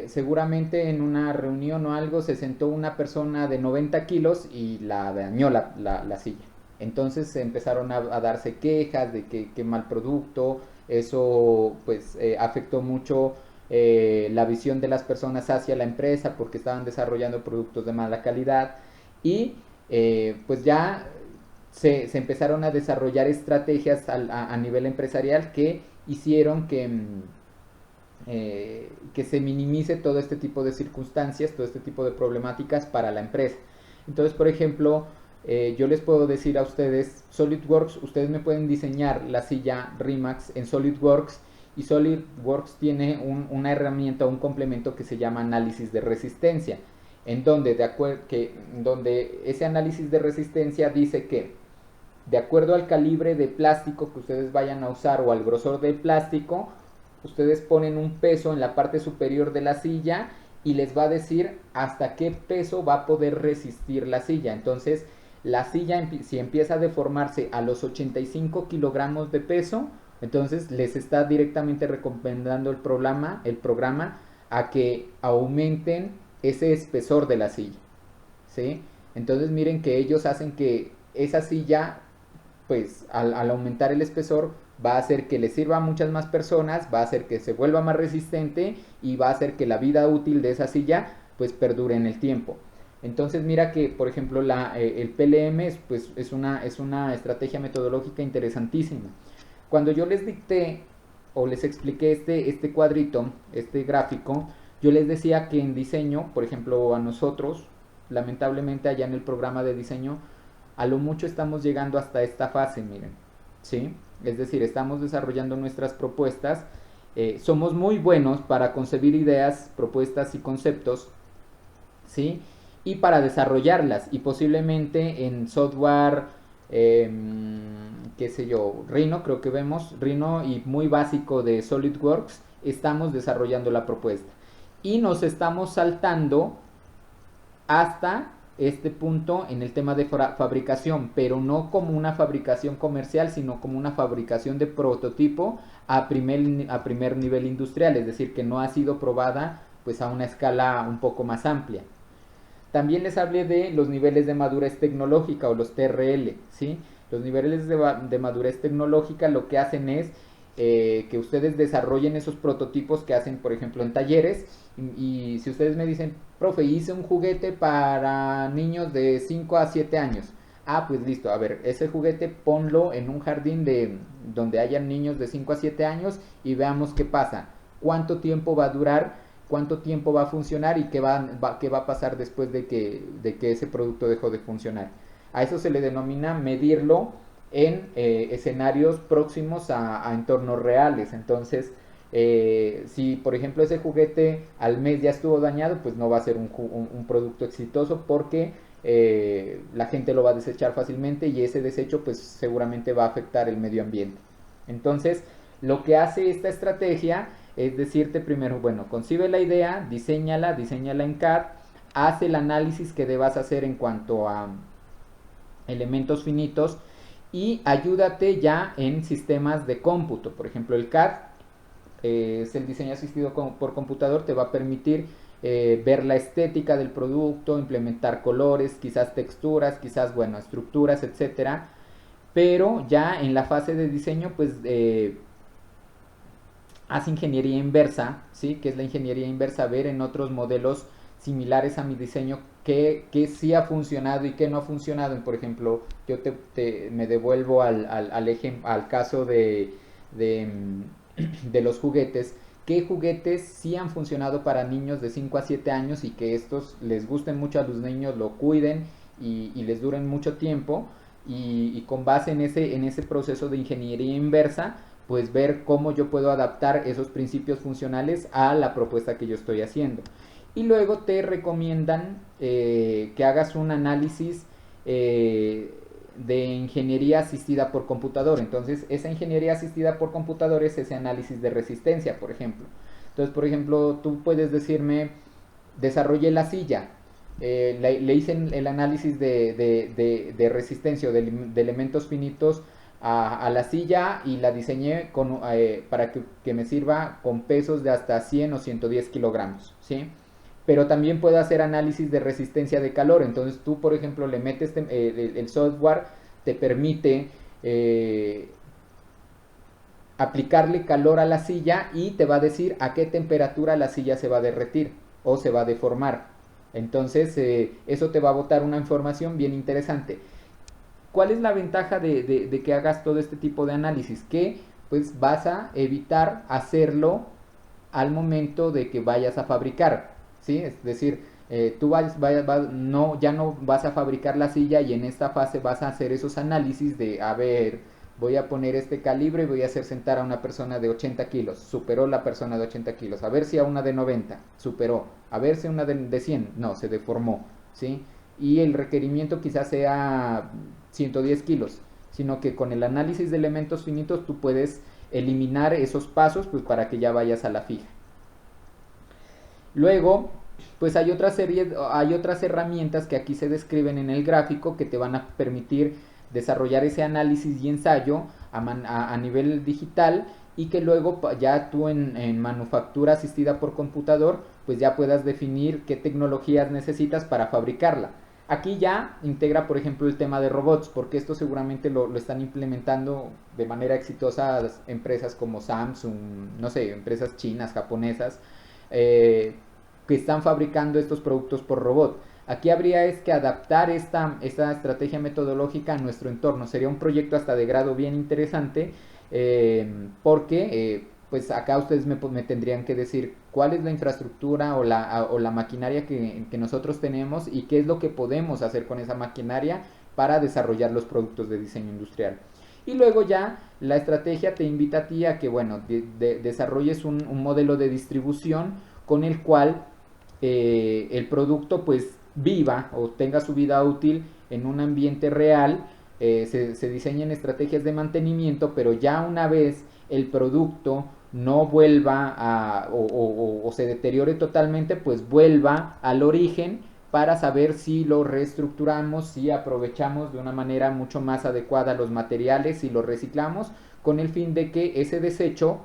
seguramente en una reunión o algo, se sentó una persona de 90 kilos y la dañó la silla. Entonces se empezaron a darse quejas de que mal producto, eso pues afectó mucho la visión de las personas hacia la empresa porque estaban desarrollando productos de mala calidad y pues ya se empezaron a desarrollar estrategias a nivel empresarial que hicieron que se minimice todo este tipo de circunstancias, todo este tipo de problemáticas para la empresa. Entonces, por ejemplo, yo les puedo decir a ustedes, SolidWorks, ustedes me pueden diseñar la silla Rimax en SolidWorks y SolidWorks tiene una herramienta, un complemento que se llama análisis de resistencia, en donde, donde ese análisis de resistencia dice que de acuerdo al calibre de plástico que ustedes vayan a usar o al grosor del plástico, ustedes ponen un peso en la parte superior de la silla y les va a decir hasta qué peso va a poder resistir la silla. Entonces, la silla, si empieza a deformarse a los 85 kilogramos de peso, entonces les está directamente recomendando el programa a que aumenten ese espesor de la silla, ¿sí? Entonces miren que ellos hacen que esa silla, pues al aumentar el espesor, va a hacer que le sirva a muchas más personas, va a hacer que se vuelva más resistente y va a hacer que la vida útil de esa silla pues perdure en el tiempo. Entonces mira que por ejemplo el PLM pues, es una estrategia metodológica interesantísima. Cuando yo les dicté o les expliqué este cuadrito, este gráfico, yo les decía que en diseño, por ejemplo a nosotros, lamentablemente allá en el programa de diseño, a lo mucho estamos llegando hasta esta fase, miren, ¿sí? Es decir, estamos desarrollando nuestras propuestas, somos muy buenos para concebir ideas, propuestas y conceptos, ¿sí? Y para desarrollarlas, y posiblemente en software, qué sé yo, Rhino, creo que vemos, Rhino y muy básico de SolidWorks, estamos desarrollando la propuesta. Y nos estamos saltando hasta este punto en el tema de fabricación, pero no como una fabricación comercial, sino como una fabricación de prototipo a primer nivel industrial, es decir, que no ha sido probada pues a una escala un poco más amplia. También les hablé de los niveles de madurez tecnológica o los TRL, ¿sí? Los niveles de madurez tecnológica lo que hacen es que ustedes desarrollen esos prototipos que hacen, por ejemplo, en talleres. Y si ustedes me dicen, profe, hice un juguete para niños de 5 a 7 años. Ah, pues listo, a ver, ese juguete ponlo en un jardín donde hayan niños de 5 a 7 años y veamos qué pasa. ¿Cuánto tiempo va a durar? ¿Cuánto tiempo va a funcionar? ¿Y qué va a pasar después de que ese producto dejó de funcionar? A eso se le denomina medirlo en escenarios próximos a entornos reales. Entonces, si por ejemplo ese juguete al mes ya estuvo dañado, pues no va a ser un producto exitoso porque la gente lo va a desechar fácilmente y ese desecho pues seguramente va a afectar el medio ambiente. Entonces, lo que hace esta estrategia es decirte primero, bueno, concibe la idea, diséñala en CAD, haz el análisis que debas hacer en cuanto a elementos finitos y ayúdate ya en sistemas de cómputo. Por ejemplo, el CAD es el diseño asistido por computador, te va a permitir ver la estética del producto, implementar colores, quizás texturas, quizás, bueno, estructuras, etcétera. Pero ya en la fase de diseño, pues hace ingeniería inversa, ¿sí? Que es la ingeniería inversa, ver en otros modelos similares a mi diseño que sí ha funcionado y que no ha funcionado. Por ejemplo, yo me devuelvo al caso de los juguetes. ¿Qué juguetes sí han funcionado para niños de 5 a 7 años y que estos les gusten mucho a los niños, lo cuiden y les duren mucho tiempo? Y con base en ese proceso de ingeniería inversa, pues ver cómo yo puedo adaptar esos principios funcionales a la propuesta que yo estoy haciendo. Y luego te recomiendan que hagas un análisis de ingeniería asistida por computador. Entonces, esa ingeniería asistida por computador es ese análisis de resistencia, por ejemplo. Entonces, por ejemplo, tú puedes decirme, desarrollé la silla, le hice el análisis de resistencia o de elementos finitos a la silla y la diseñé para que me sirva con pesos de hasta 100 o 110 kilogramos, ¿sí? Pero también puedo hacer análisis de resistencia de calor. Entonces tú, por ejemplo, le metes el software, te permite aplicarle calor a la silla y te va a decir a qué temperatura la silla se va a derretir o se va a deformar. Entonces eso te va a botar una información bien interesante. ¿Cuál es la ventaja de que hagas todo este tipo de análisis? Que pues vas a evitar hacerlo al momento de que vayas a fabricar, ¿sí? Es decir, tú ya no vas a fabricar la silla y en esta fase vas a hacer esos análisis de, a ver, voy a poner este calibre y voy a hacer sentar a una persona de 80 kilos, superó la persona de 80 kilos, a ver si a una de 90, superó, a ver si a una de 100, no, se deformó, ¿sí? Y el requerimiento quizás sea 110 kilos, sino que con el análisis de elementos finitos tú puedes eliminar esos pasos pues para que ya vayas a la fija. Luego, pues hay otras herramientas que aquí se describen en el gráfico que te van a permitir desarrollar ese análisis y ensayo a nivel digital y que luego ya tú en manufactura asistida por computador pues ya puedas definir qué tecnologías necesitas para fabricarla. Aquí ya integra, por ejemplo, el tema de robots, porque esto seguramente lo están implementando de manera exitosa empresas como Samsung, no sé, empresas chinas, japonesas, eh, que están fabricando estos productos por robot. Aquí habría es que adaptar esta estrategia metodológica a nuestro entorno. Sería un proyecto hasta de grado bien interesante, porque pues acá ustedes me tendrían que decir cuál es la infraestructura o la maquinaria que nosotros tenemos y qué es lo que podemos hacer con esa maquinaria para desarrollar los productos de diseño industrial. Y luego ya la estrategia te invita a ti a que, bueno, desarrolles un modelo de distribución con el cual el producto pues viva o tenga su vida útil en un ambiente real. Se diseñan estrategias de mantenimiento, pero ya una vez el producto no vuelva o se deteriore totalmente, pues vuelva al origen para saber si lo reestructuramos, si aprovechamos de una manera mucho más adecuada los materiales, si lo reciclamos, con el fin de que ese desecho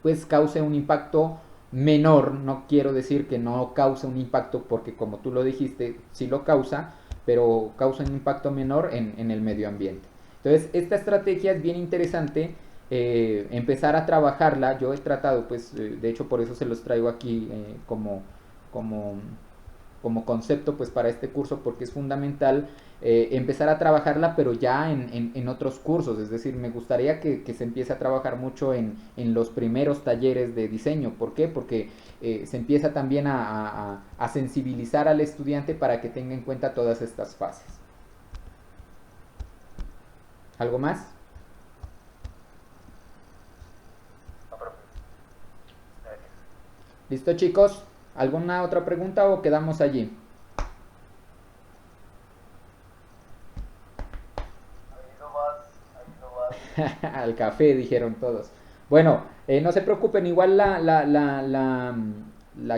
pues cause un impacto menor. No quiero decir que no cause un impacto, porque como tú lo dijiste, sí lo causa, pero causa un impacto menor en el medio ambiente. Entonces, esta estrategia es bien interesante, empezar a trabajarla. Yo he tratado, pues, de hecho por eso se los traigo aquí como, como concepto pues para este curso, porque es fundamental empezar a trabajarla, pero ya en otros cursos. Es decir, me gustaría que se empiece a trabajar mucho en los primeros talleres de diseño. ¿Por qué? Porque se empieza también a sensibilizar al estudiante para que tenga en cuenta todas estas fases. ¿Algo más? No, profe. Gracias. ¿Listo, chicos? ¿Alguna otra pregunta o quedamos allí? Ahí no vas. Al café, dijeron todos. Bueno, no se preocupen, igual la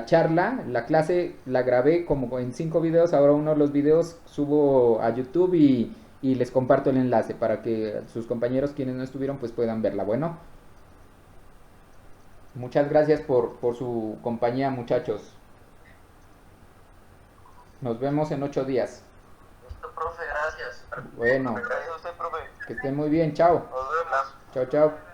charla, la clase la grabé como en 5 videos. Ahora uno de los videos subo a YouTube y les comparto el enlace para que sus compañeros quienes no estuvieron pues puedan verla. Bueno, Muchas gracias por su compañía, muchachos. Nos vemos en 8 días. Listo, profe, gracias. Bueno, Gracias a usted, profe. que estén muy bien, chao. Nos vemos. Chao, chao.